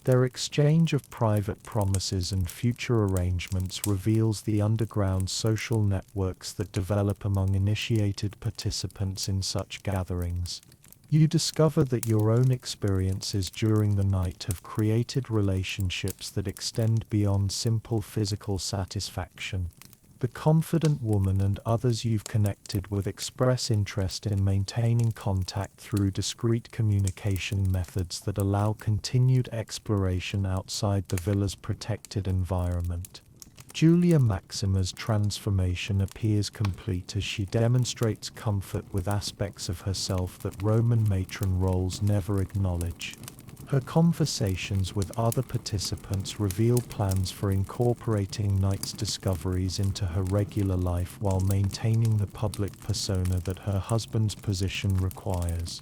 Their exchange of private promises and future arrangements reveals the underground social networks that develop among initiated participants in such gatherings. You discover that your own experiences during the night have created relationships that extend beyond simple physical satisfaction. The confident woman and others you've connected with express interest in maintaining contact through discreet communication methods that allow continued exploration outside the villa's protected environment. Julia Maxima's transformation appears complete as she demonstrates comfort with aspects of herself that Roman matron roles never acknowledge. Her conversations with other participants reveal plans for incorporating Knight's discoveries into her regular life while maintaining the public persona that her husband's position requires.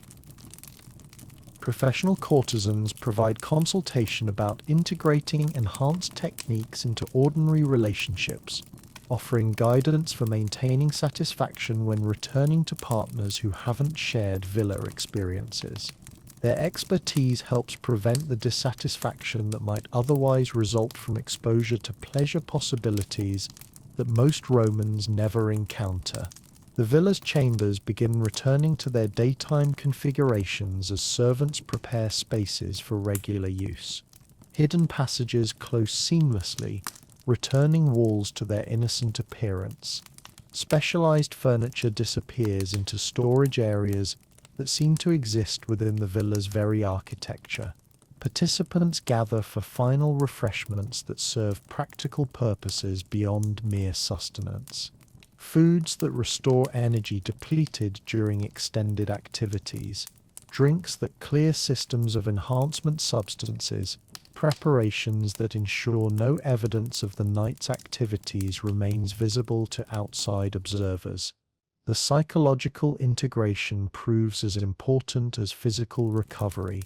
Professional courtesans provide consultation about integrating enhanced techniques into ordinary relationships, offering guidance for maintaining satisfaction when returning to partners who haven't shared villa experiences. Their expertise helps prevent the dissatisfaction that might otherwise result from exposure to pleasure possibilities that most Romans never encounter. The villa's chambers begin returning to their daytime configurations as servants prepare spaces for regular use. Hidden passages close seamlessly, returning walls to their innocent appearance. Specialized furniture disappears into storage areas that seem to exist within the villa's very architecture. Participants gather for final refreshments that serve practical purposes beyond mere sustenance. Foods that restore energy depleted during extended activities. Drinks that clear systems of enhancement substances. Preparations that ensure no evidence of the night's activities remains visible to outside observers. The psychological integration proves as important as physical recovery.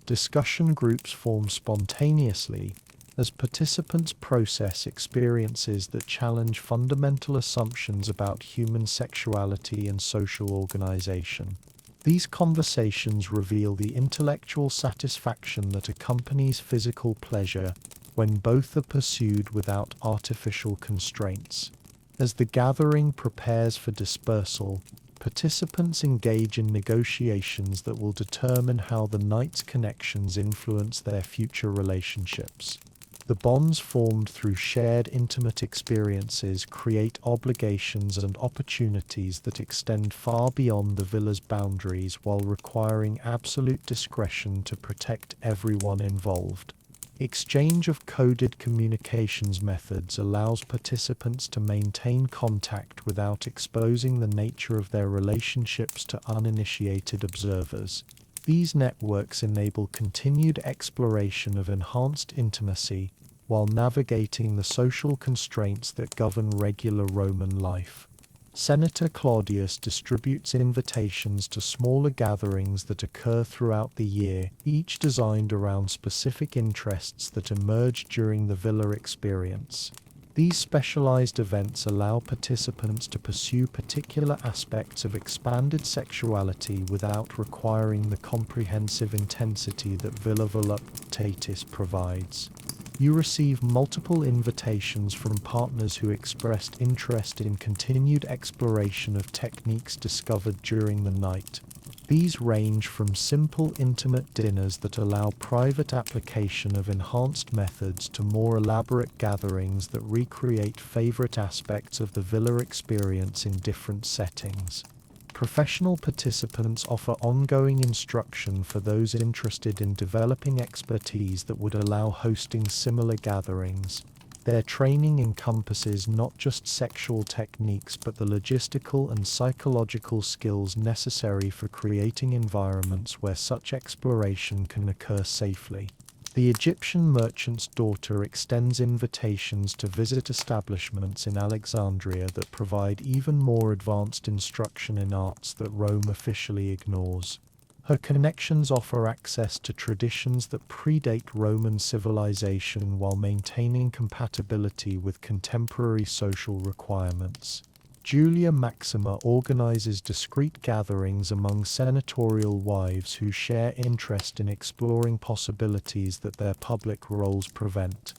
Discussion groups form spontaneously as participants process experiences that challenge fundamental assumptions about human sexuality and social organization. These conversations reveal the intellectual satisfaction that accompanies physical pleasure when both are pursued without artificial constraints. As the gathering prepares for dispersal, participants engage in negotiations that will determine how the night's connections influence their future relationships. The bonds formed through shared intimate experiences create obligations and opportunities that extend far beyond the villa's boundaries while requiring absolute discretion to protect everyone involved. Exchange of coded communications methods allows participants to maintain contact without exposing the nature of their relationships to uninitiated observers. These networks enable continued exploration of enhanced intimacy while navigating the social constraints that govern regular Roman life. Senator Claudius distributes invitations to smaller gatherings that occur throughout the year, each designed around specific interests that emerge during the villa experience. These specialized events allow participants to pursue particular aspects of expanded sexuality without requiring the comprehensive intensity that Villa Voluptatis provides. You receive multiple invitations from partners who expressed interest in continued exploration of techniques discovered during the night. These range from simple intimate dinners that allow private application of enhanced methods to more elaborate gatherings that recreate favorite aspects of the villa experience in different settings. Professional participants offer ongoing instruction for those interested in developing expertise that would allow hosting similar gatherings. Their training encompasses not just sexual techniques but the logistical and psychological skills necessary for creating environments where such exploration can occur safely. The Egyptian merchant's daughter extends invitations to visit establishments in Alexandria that provide even more advanced instruction in arts that Rome officially ignores. Her connections offer access to traditions that predate Roman civilization while maintaining compatibility with contemporary social requirements. Julia Maxima organizes discreet gatherings among senatorial wives who share interest in exploring possibilities that their public roles prevent.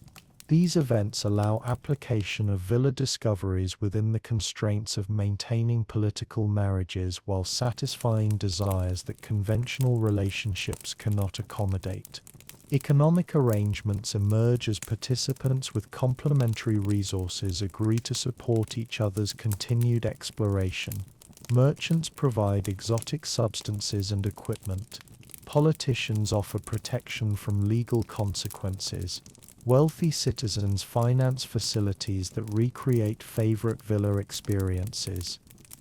These events allow application of villa discoveries within the constraints of maintaining political marriages while satisfying desires that conventional relationships cannot accommodate. Economic arrangements emerge as participants with complementary resources agree to support each other's continued exploration. Merchants provide exotic substances and equipment. Politicians offer protection from legal consequences. Wealthy citizens finance facilities that recreate favorite villa experiences.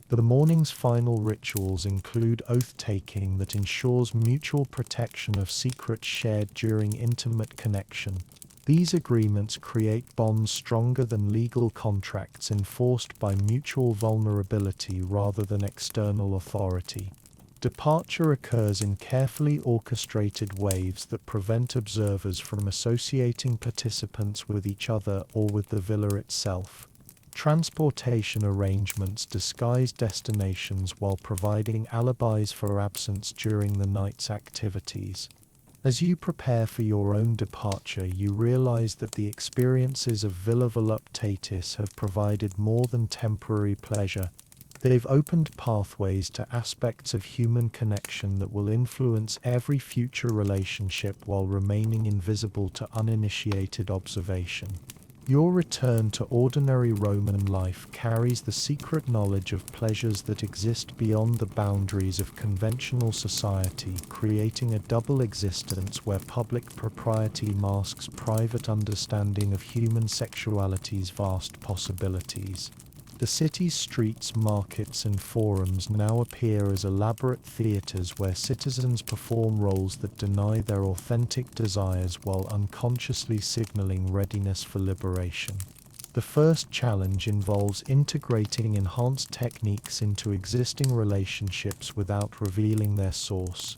The morning's final rituals include oath-taking that ensures mutual protection of secrets shared during intimate connection. These agreements create bonds stronger than legal contracts enforced by mutual vulnerability rather than external authority. Departure occurs in carefully orchestrated waves that prevent observers from associating participants with each other or with the villa itself. Transportation arrangements disguise destinations while providing alibis for absence during the night's activities. As you prepare for your own departure, you realize that the experiences of Villa Voluptatis have provided more than temporary pleasure. They've opened pathways to aspects of human connection that will influence every future relationship while remaining invisible to uninitiated observation. Your return to ordinary Roman life carries the secret knowledge of pleasures that exist beyond the boundaries of conventional society, creating a double existence where public propriety masks private understanding of human sexuality's vast possibilities. The city's streets, markets, and forums now appear as elaborate theaters where citizens perform roles that deny their authentic desires while unconsciously signaling readiness for liberation. The first challenge involves integrating enhanced techniques into existing relationships without revealing their source.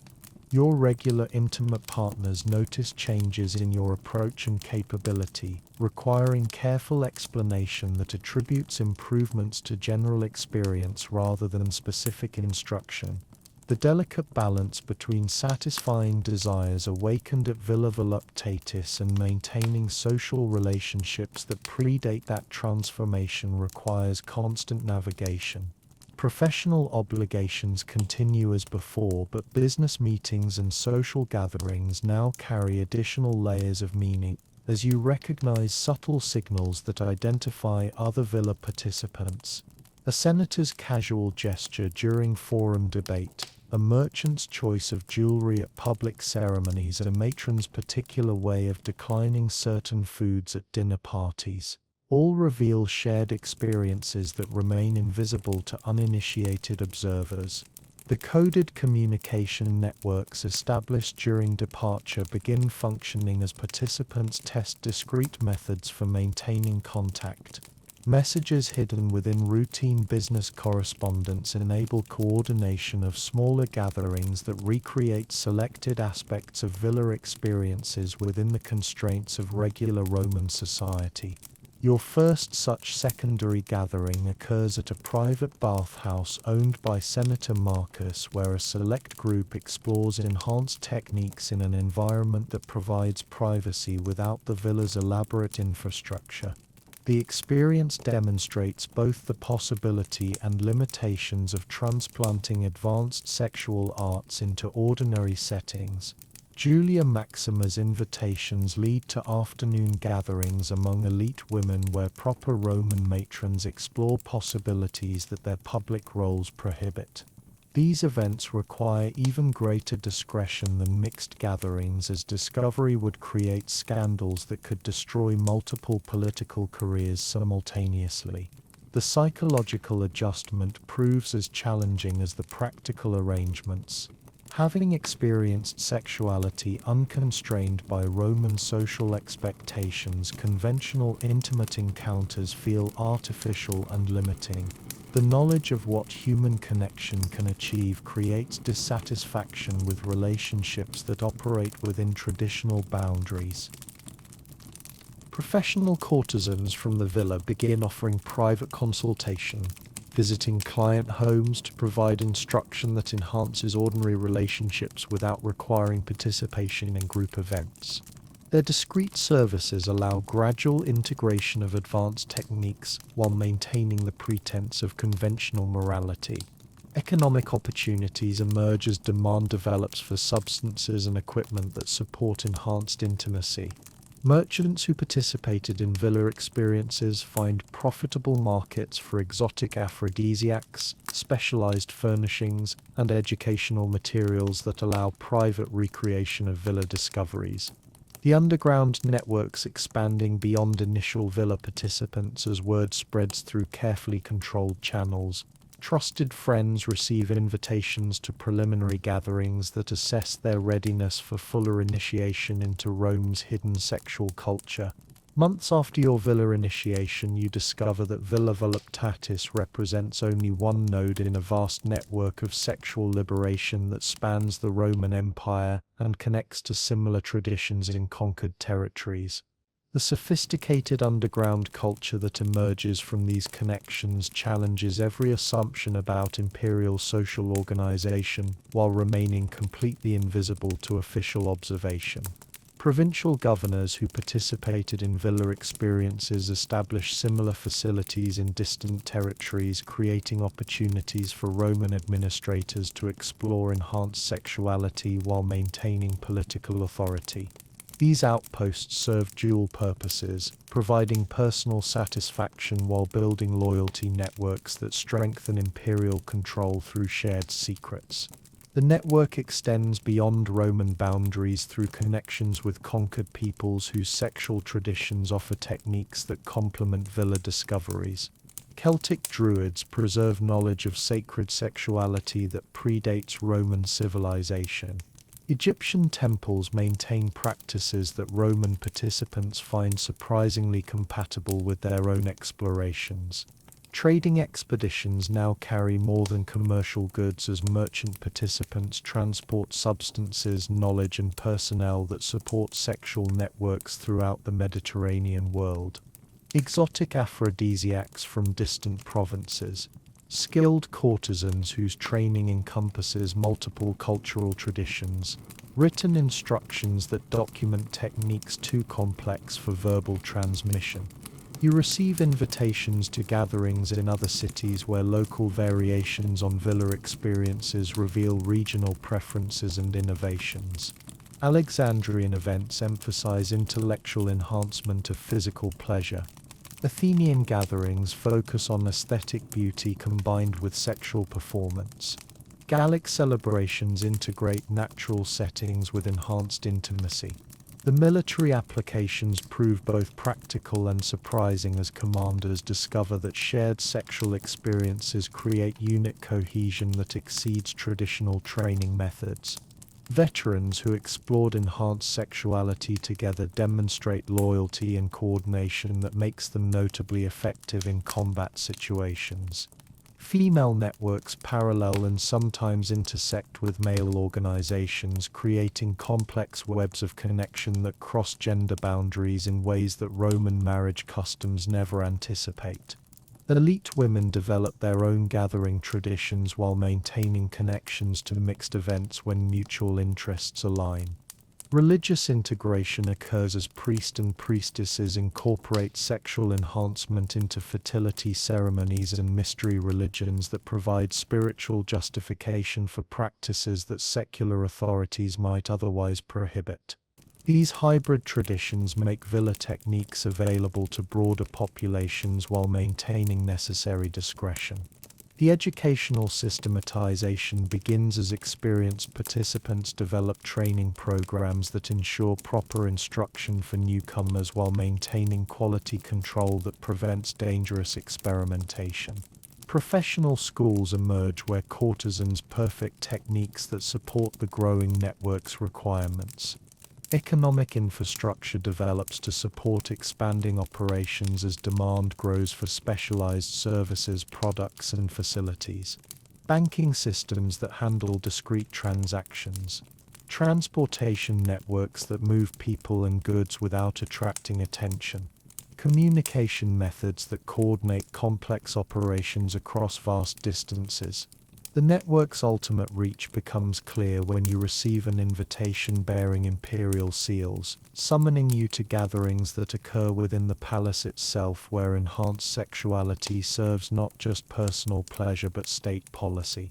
Your regular intimate partners notice changes in your approach and capability, requiring careful explanation that attributes improvements to general experience rather than specific instruction. The delicate balance between satisfying desires awakened at Villa Voluptatis and maintaining social relationships that predate that transformation requires constant navigation. Professional obligations continue as before, but business meetings and social gatherings now carry additional layers of meaning, as you recognize subtle signals that identify other villa participants. A senator's casual gesture during forum debate, a merchant's choice of jewelry at public ceremonies, and a matron's particular way of declining certain foods at dinner parties. All reveal shared experiences that remain invisible to uninitiated observers. The coded communication networks established during departure begin functioning as participants test discrete methods for maintaining contact. Messages hidden within routine business correspondence enable coordination of smaller gatherings that recreate selected aspects of villa experiences within the constraints of regular Roman society. Your first such secondary gathering occurs at a private bathhouse owned by Senator Marcus, where a select group explores enhanced techniques in an environment that provides privacy without the villa's elaborate infrastructure. The experience demonstrates both the possibility and limitations of transplanting advanced sexual arts into ordinary settings. Julia Maxima's invitations lead to afternoon gatherings among elite women where proper Roman matrons explore possibilities that their public roles prohibit. These events require even greater discretion than mixed gatherings, as discovery would create scandals that could destroy multiple political careers simultaneously. The psychological adjustment proves as challenging as the practical arrangements. Having experienced sexuality unconstrained by Roman social expectations, conventional intimate encounters feel artificial and limiting. The knowledge of what human connection can achieve creates dissatisfaction with relationships that operate within traditional boundaries. Professional courtesans from the villa begin offering private consultation, visiting client homes to provide instruction that enhances ordinary relationships without requiring participation in group events. Their discreet services allow gradual integration of advanced techniques while maintaining the pretense of conventional morality. Economic opportunities emerge as demand develops for substances and equipment that support enhanced intimacy. Merchants who participated in villa experiences find profitable markets for exotic aphrodisiacs, specialized furnishings, and educational materials that allow private recreation of villa discoveries. The underground networks expanding beyond initial villa participants as word spreads through carefully controlled channels. Trusted friends receive invitations to preliminary gatherings that assess their readiness for fuller initiation into Rome's hidden sexual culture. Months after your villa initiation, you discover that Villa Voluptatis represents only one node in a vast network of sexual liberation that spans the Roman Empire and connects to similar traditions in conquered territories. The sophisticated underground culture that emerges from these connections challenges every assumption about imperial social organization while remaining completely invisible to official observation. Provincial governors who participated in villa experiences established similar facilities in distant territories, creating opportunities for Roman administrators to explore enhanced sexuality while maintaining political authority. These outposts serve dual purposes, providing personal satisfaction while building loyalty networks that strengthen imperial control through shared secrets. The network extends beyond Roman boundaries through connections with conquered peoples whose sexual traditions offer techniques that complement villa discoveries. Celtic Druids preserve knowledge of sacred sexuality that predates Roman civilization. Egyptian temples maintain practices that Roman participants find surprisingly compatible with their own explorations. Trading expeditions now carry more than commercial goods as merchant participants transport substances, knowledge, and personnel that support sexual networks throughout the Mediterranean world. Exotic aphrodisiacs from distant provinces. Skilled courtesans whose training encompasses multiple cultural traditions. Written instructions that document techniques too complex for verbal transmission. You receive invitations to gatherings in other cities where local variations on villa experiences reveal regional preferences and innovations. Alexandrian events emphasize intellectual enhancement of physical pleasure. Athenian gatherings focus on aesthetic beauty combined with sexual performance. Gallic celebrations integrate natural settings with enhanced intimacy. The military applications prove both practical and surprising as commanders discover that shared sexual experiences create unit cohesion that exceeds traditional training methods. Veterans who explored enhanced sexuality together demonstrate loyalty and coordination that makes them notably effective in combat situations. Female networks parallel and sometimes intersect with male organizations, creating complex webs of connection that cross gender boundaries in ways that Roman marriage customs never anticipate. Elite women develop their own gathering traditions while maintaining connections to mixed events when mutual interests align. Religious integration occurs as priests and priestesses incorporate sexual enhancement into fertility ceremonies and mystery religions that provide spiritual justification for practices that secular authorities might otherwise prohibit. These hybrid traditions make villa techniques available to broader populations while maintaining necessary discretion. The educational systematization begins as experienced participants develop training programs that ensure proper instruction for newcomers while maintaining quality control that prevents dangerous experimentation. Professional schools emerge where courtesans perfect techniques that support the growing network's requirements. Economic infrastructure develops to support expanding operations as demand grows for specialized services, products, and facilities. Banking systems that handle discrete transactions. Transportation networks that move people and goods without attracting attention. Communication methods that coordinate complex operations across vast distances. The network's ultimate reach becomes clear when you receive an invitation bearing imperial seals, summoning you to gatherings that occur within the palace itself, where enhanced sexuality serves not just personal pleasure but state policy.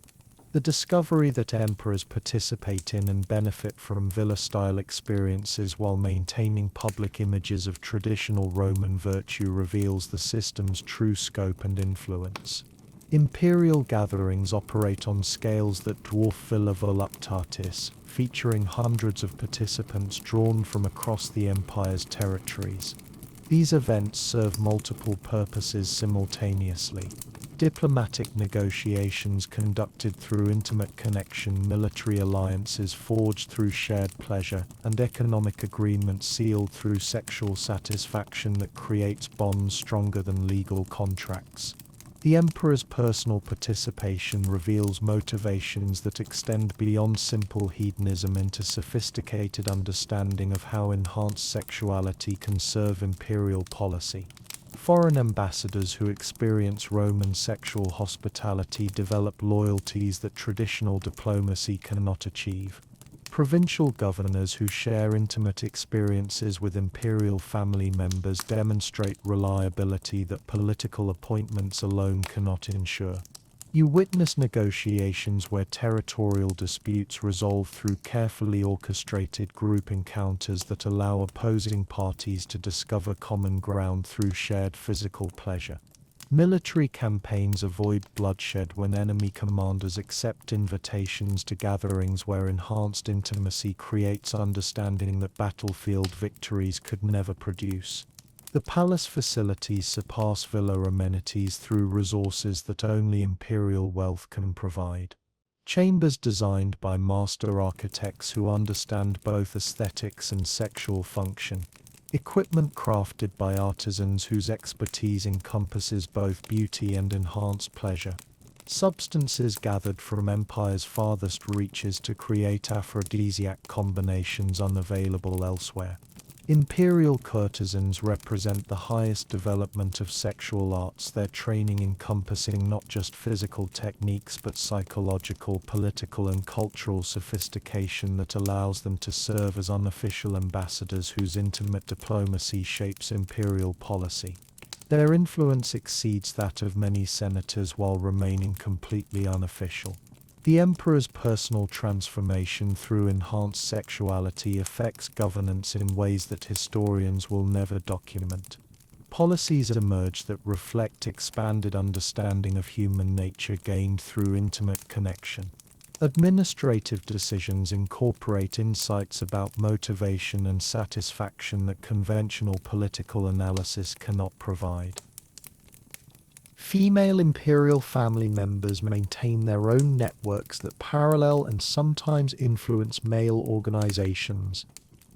The discovery that emperors participate in and benefit from villa-style experiences while maintaining public images of traditional Roman virtue reveals the system's true scope and influence. Imperial gatherings operate on scales that dwarf Villa Voluptatis, featuring hundreds of participants drawn from across the empire's territories. These events serve multiple purposes simultaneously. Diplomatic negotiations conducted through intimate connection, military alliances forged through shared pleasure, and economic agreements sealed through sexual satisfaction that creates bonds stronger than legal contracts. The emperor's personal participation reveals motivations that extend beyond simple hedonism into sophisticated understanding of how enhanced sexuality can serve imperial policy. Foreign ambassadors who experience Roman sexual hospitality develop loyalties that traditional diplomacy cannot achieve. Provincial governors who share intimate experiences with imperial family members demonstrate reliability that political appointments alone cannot ensure. You witness negotiations where territorial disputes resolve through carefully orchestrated group encounters that allow opposing parties to discover common ground through shared physical pleasure. Military campaigns avoid bloodshed when enemy commanders accept invitations to gatherings where enhanced intimacy creates understanding that battlefield victories could never produce. The palace facilities surpass villa amenities through resources that only imperial wealth can provide. Chambers designed by master architects who understand both aesthetics and sexual function. Equipment crafted by artisans whose expertise encompasses both beauty and enhanced pleasure. Substances gathered from empire's farthest reaches to create aphrodisiac combinations unavailable elsewhere. Imperial courtesans represent the highest development of sexual arts, their training encompassing not just physical techniques but psychological, political and cultural sophistication that allows them to serve as unofficial ambassadors whose intimate diplomacy shapes imperial policy. Their influence exceeds that of many senators while remaining completely unofficial. The emperor's personal transformation through enhanced sexuality affects governance in ways that historians will never document. Policies emerge that reflect expanded understanding of human nature gained through intimate connection. Administrative decisions incorporate insights about motivation and satisfaction that conventional political analysis cannot provide. Female imperial family members maintain their own networks that parallel and sometimes influence male organizations.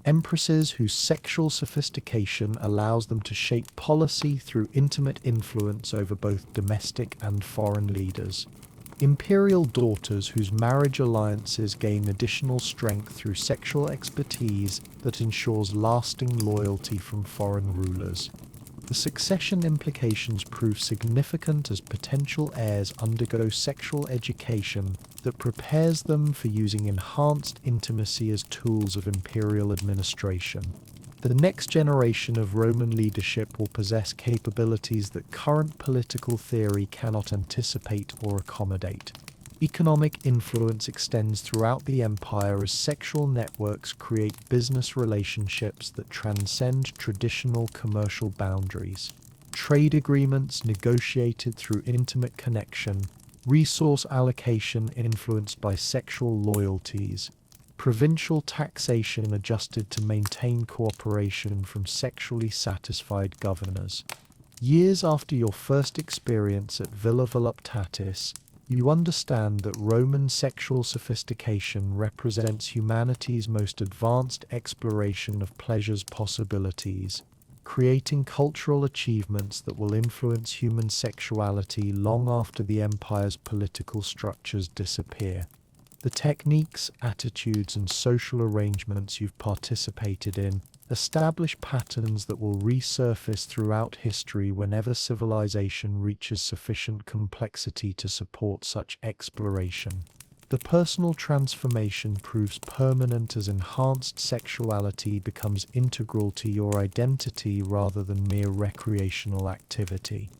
Empresses whose sexual sophistication allows them to shape policy through intimate influence over both domestic and foreign leaders. Imperial daughters whose marriage alliances gain additional strength through sexual expertise that ensures lasting loyalty from foreign rulers. The succession implications prove significant as potential heirs undergo sexual education that prepares them for using enhanced intimacy as tools of imperial administration. The next generation of Roman leadership will possess capabilities that current political theory cannot anticipate or accommodate. Economic influence extends throughout the empire as sexual networks create business relationships that transcend traditional commercial boundaries. Trade agreements negotiated through intimate connection, resource allocation influenced by sexual loyalties, provincial taxation adjusted to maintain cooperation from sexually satisfied governors. Years after your first experience at Villa Voluptatis, you understand that Roman sexual sophistication represents humanity's most advanced exploration of pleasure's possibilities, creating cultural achievements that will influence human sexuality long after the empire's political structures disappear. The techniques, attitudes, and social arrangements you've participated in establish patterns that will resurface throughout history whenever civilization reaches sufficient complexity to support such exploration. The personal transformation proves permanent as enhanced sexuality becomes integral to your identity rather than mere recreational activity.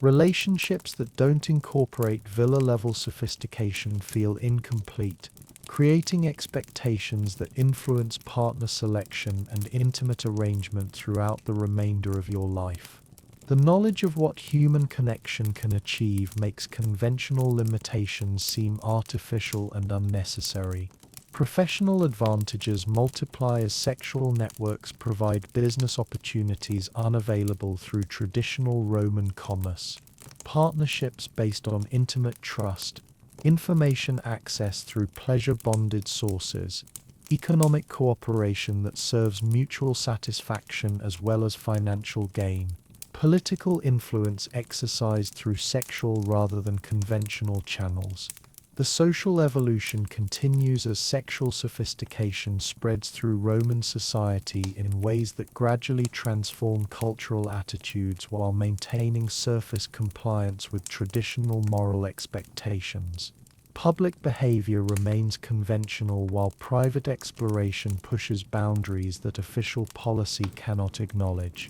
Relationships that don't incorporate villa-level sophistication feel incomplete, creating expectations that influence partner selection and intimate arrangement throughout the remainder of your life. The knowledge of what human connection can achieve makes conventional limitations seem artificial and unnecessary. Professional advantages multiply as sexual networks provide business opportunities unavailable through traditional Roman commerce. Partnerships based on intimate trust, information access through pleasure-bonded sources, economic cooperation that serves mutual satisfaction as well as financial gain, political influence exercised through sexual rather than conventional channels. The social evolution continues as sexual sophistication spreads through Roman society in ways that gradually transform cultural attitudes while maintaining surface compliance with traditional moral expectations. Public behavior remains conventional while private exploration pushes boundaries that official policy cannot acknowledge.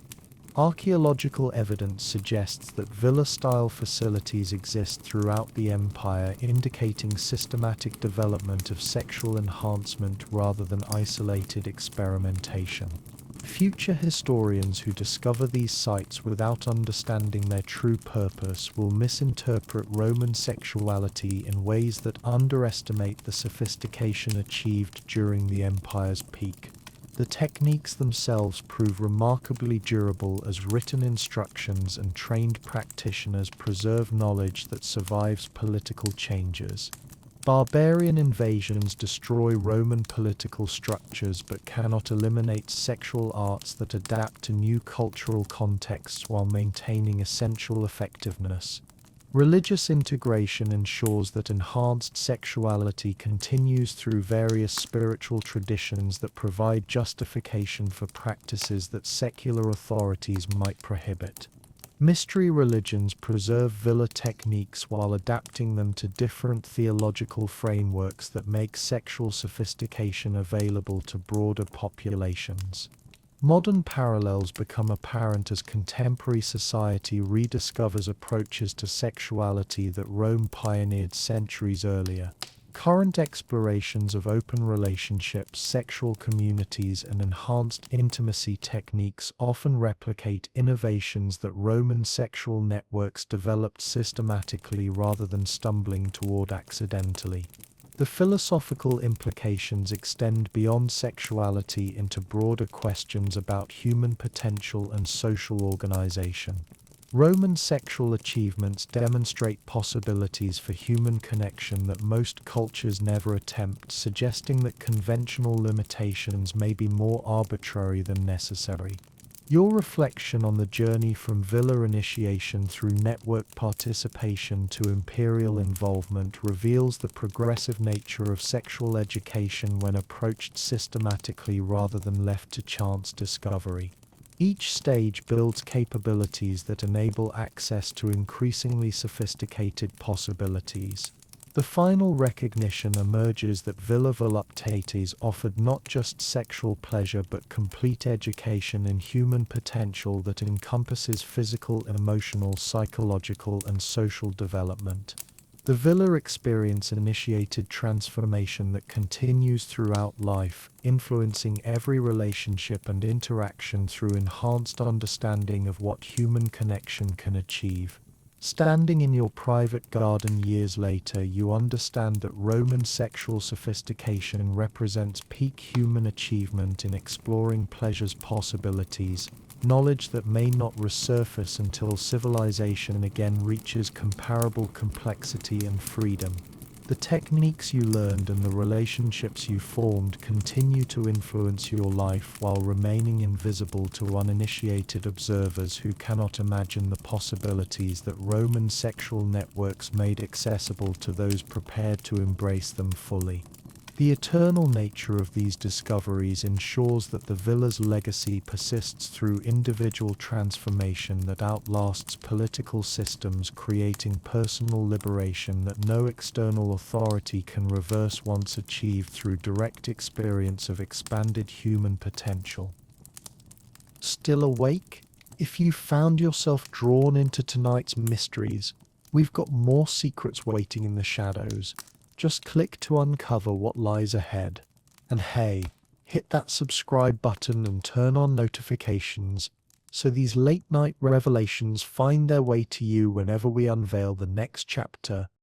Archaeological evidence suggests that villa-style facilities exist throughout the empire, indicating systematic development of sexual enhancement rather than isolated experimentation. Future historians who discover these sites without understanding their true purpose will misinterpret Roman sexuality in ways that underestimate the sophistication achieved during the empire's peak. The techniques themselves prove remarkably durable as written instructions and trained practitioners preserve knowledge that survives political changes. Barbarian invasions destroy Roman political structures but cannot eliminate sexual arts that adapt to new cultural contexts while maintaining essential effectiveness. Religious integration ensures that enhanced sexuality continues through various spiritual traditions that provide justification for practices that secular authorities might prohibit. Mystery religions preserve villa techniques while adapting them to different theological frameworks that make sexual sophistication available to broader populations. Modern parallels become apparent as contemporary society rediscovers approaches to sexuality that Rome pioneered centuries earlier. Current explorations of open relationships, sexual communities, and enhanced intimacy techniques often replicate innovations that Roman sexual networks developed systematically rather than stumbling toward accidentally. The philosophical implications extend beyond sexuality into broader questions about human potential and social organization. Roman sexual achievements demonstrate possibilities for human connection that most cultures never attempt, suggesting that conventional limitations may be more arbitrary than necessary. Your reflection on the journey from villa initiation through network participation to imperial involvement reveals the progressive nature of sexual education when approached systematically rather than left to chance discovery. Each stage builds capabilities that enable access to increasingly sophisticated possibilities. The final recognition emerges that villa voluptates offered not just sexual pleasure but complete education in human potential that encompasses physical, emotional, psychological, and social development. The villa experience initiated transformation that continues throughout life, influencing every relationship and interaction through enhanced understanding of what human connection can achieve. Standing in your private garden years later, you understand that Roman sexual sophistication represents peak human achievement in exploring pleasure's possibilities, knowledge that may not resurface until civilization again reaches comparable complexity and freedom. The techniques you learned and the relationships you formed continue to influence your life while remaining invisible to uninitiated observers who cannot imagine the possibilities that Roman sexual networks made accessible to those prepared to embrace them fully. The eternal nature of these discoveries ensures that the villa's legacy persists through individual transformation that outlasts political systems, creating personal liberation that no external authority can reverse once achieved through direct experience of expanded human potential. Still awake? If you found yourself drawn into tonight's mysteries, we've got more secrets waiting in the shadows. Just click to uncover what lies ahead. And hey, hit that subscribe button and turn on notifications so these late night revelations find their way to you whenever we unveil the next chapter